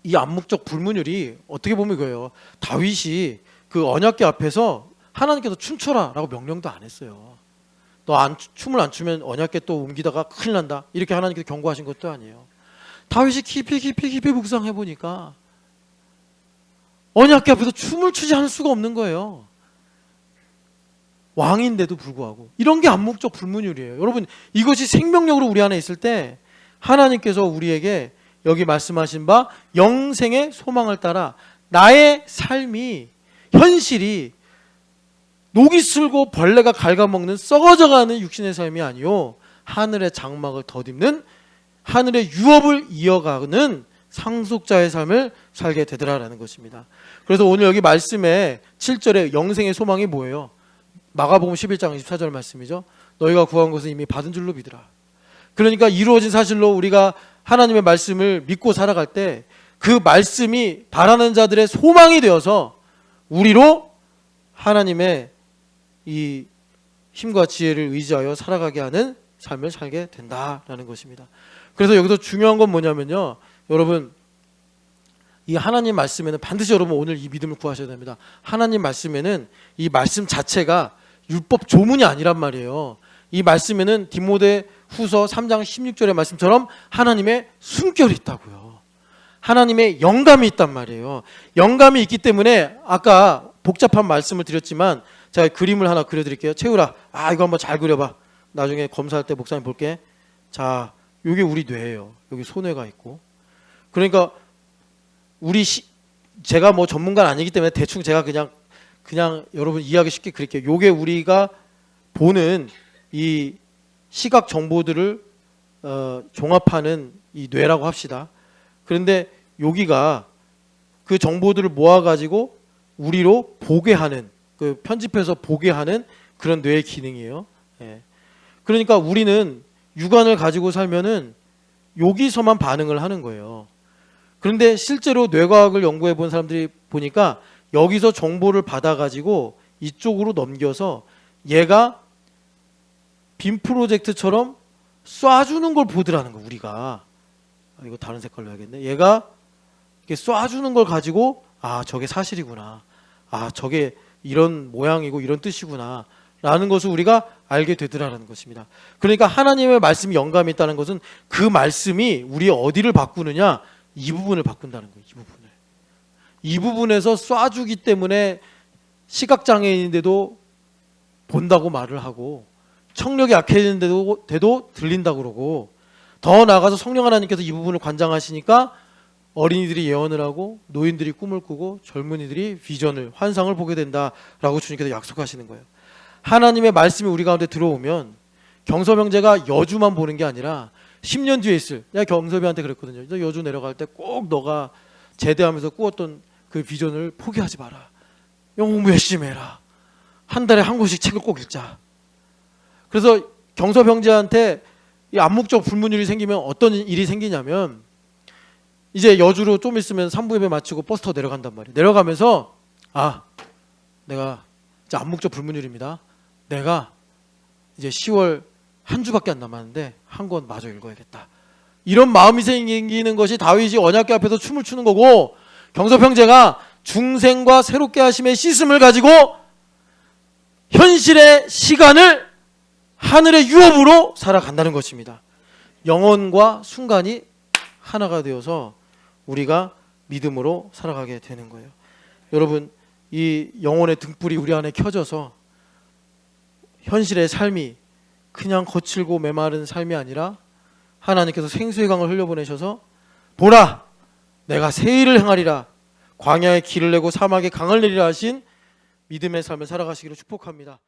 이 암묵적 불문율이 어떻게 보면 이거예요. 다윗이 그 언약궤 앞에서 하나님께서 춤춰라라고 명령도 안 했어요. 너 춤을 안 추면 언약궤 또 옮기다가 큰일 난다. 이렇게 하나님께서 경고하신 것도 아니에요. 다윗이 깊이 묵상해 보니까 언약궤 앞에서 춤을 추지 않을 수가 없는 거예요. 왕인데도 불구하고. 이런 게 암묵적 불문율이에요. 여러분 이것이 생명력으로 우리 안에 있을 때 하나님께서 우리에게 여기 말씀하신 바 영생의 소망을 따라 나의 삶이 현실이 녹이 슬고 벌레가 갉아먹는 썩어져가는 육신의 삶이 아니요 하늘의 장막을 덧입는 하늘의 유업을 이어가는 상속자의 삶을 살게 되더라라는 것입니다. 그래서 오늘 여기 말씀에 7절에 영생의 소망이 뭐예요? 마가복음 11장 24절 말씀이죠. 너희가 구한 것은 이미 받은 줄로 믿으라. 그러니까 이루어진 사실로 우리가 하나님의 말씀을 믿고 살아갈 때 그 말씀이 바라는 자들의 소망이 되어서 우리로 하나님의 이 힘과 지혜를 의지하여 살아가게 하는 삶을 살게 된다라는 것입니다. 그래서 여기서 중요한 건 뭐냐면요. 여러분 이 하나님 말씀에는 반드시 여러분 오늘 이 믿음을 구하셔야 됩니다. 하나님 말씀에는 이 말씀 자체가 율법 조문이 아니란 말이에요. 이 말씀에는 디모데 후서 3장 16절의 말씀처럼 하나님의 숨결이 있다고요. 하나님의 영감이 있단 말이에요. 영감이 있기 때문에 아까 복잡한 말씀을 드렸지만 제가 그림을 하나 그려드릴게요. 채우라. 이거 한번 잘 그려봐. 나중에 검사할 때 목사님 볼게. 자, 이게 우리 뇌예요. 여기 소뇌가 있고. 그러니까 제가 뭐 전문가는 아니기 때문에 대충 제가 그냥 여러분 이해하기 쉽게 그릴게요. 요게 우리가 보는 이 시각 정보들을 종합하는 이 뇌라고 합시다. 그런데 여기가 그 정보들을 모아가지고 우리로 보게 하는, 그 편집해서 보게 하는 그런 뇌의 기능이에요. 예. 그러니까 우리는 육안을 가지고 살면은 여기서만 반응을 하는 거예요. 그런데 실제로 뇌과학을 연구해 본 사람들이 보니까 여기서 정보를 받아가지고 이쪽으로 넘겨서 얘가 빔 프로젝트처럼 쏴주는 걸 보더라는 거. 우리가 이거 다른 색깔로 해야겠네. 얘가 이렇게 쏴주는 걸 가지고 저게 사실이구나. 저게 이런 모양이고 이런 뜻이구나 라는 것을 우리가 알게 되더라는 것입니다. 그러니까 하나님의 말씀이 영감이 있다는 것은 그 말씀이 우리 어디를 바꾸느냐, 이 부분을 바꾼다는 거예요. 이 부분에서 쏴주기 때문에 시각장애인인데도 본다고 말을 하고, 청력이 약해지는데도 들린다고 그러고, 더 나아가서 성령 하나님께서 이 부분을 관장하시니까 어린이들이 예언을 하고 노인들이 꿈을 꾸고 젊은이들이 비전을, 환상을 보게 된다라고 주님께서 약속하시는 거예요. 하나님의 말씀이 우리 가운데 들어오면 경섭 형제가 여주만 보는 게 아니라 10년 뒤에 있을, 내가 경섭이한테 그랬거든요. 너 여주 내려갈 때 꼭 너가 제대하면서 꾸었던 그 비전을 포기하지 마라. 영어 공부 열심히 해라. 한 달에 한 권씩 책을 꼭 읽자. 그래서 경섭 형제한테 이 암묵적 불문율이 생기면 어떤 일이 생기냐면 이제 여주로 좀 있으면 3부 예배 마치고 버스 타고 내려간단 말이에요. 내려가면서 내가 이제 암묵적 불문율입니다. 내가 이제 10월 한 주밖에 안 남았는데 한 권 마저 읽어야겠다. 이런 마음이 생기는 것이 다윗이 언약궤 앞에서 춤을 추는 거고, 경섭 형제가 중생과 새롭게 하심의 씻음을 가지고 현실의 시간을 하늘의 유업으로 살아간다는 것입니다. 영혼과 순간이 하나가 되어서 우리가 믿음으로 살아가게 되는 거예요. 여러분, 이 영혼의 등불이 우리 안에 켜져서 현실의 삶이 그냥 거칠고 메마른 삶이 아니라 하나님께서 생수의 강을 흘려보내셔서 보라, 내가 새 일을 행하리라, 광야에 길을 내고 사막에 강을 내리라 하신 믿음의 삶을 살아가시기를 축복합니다.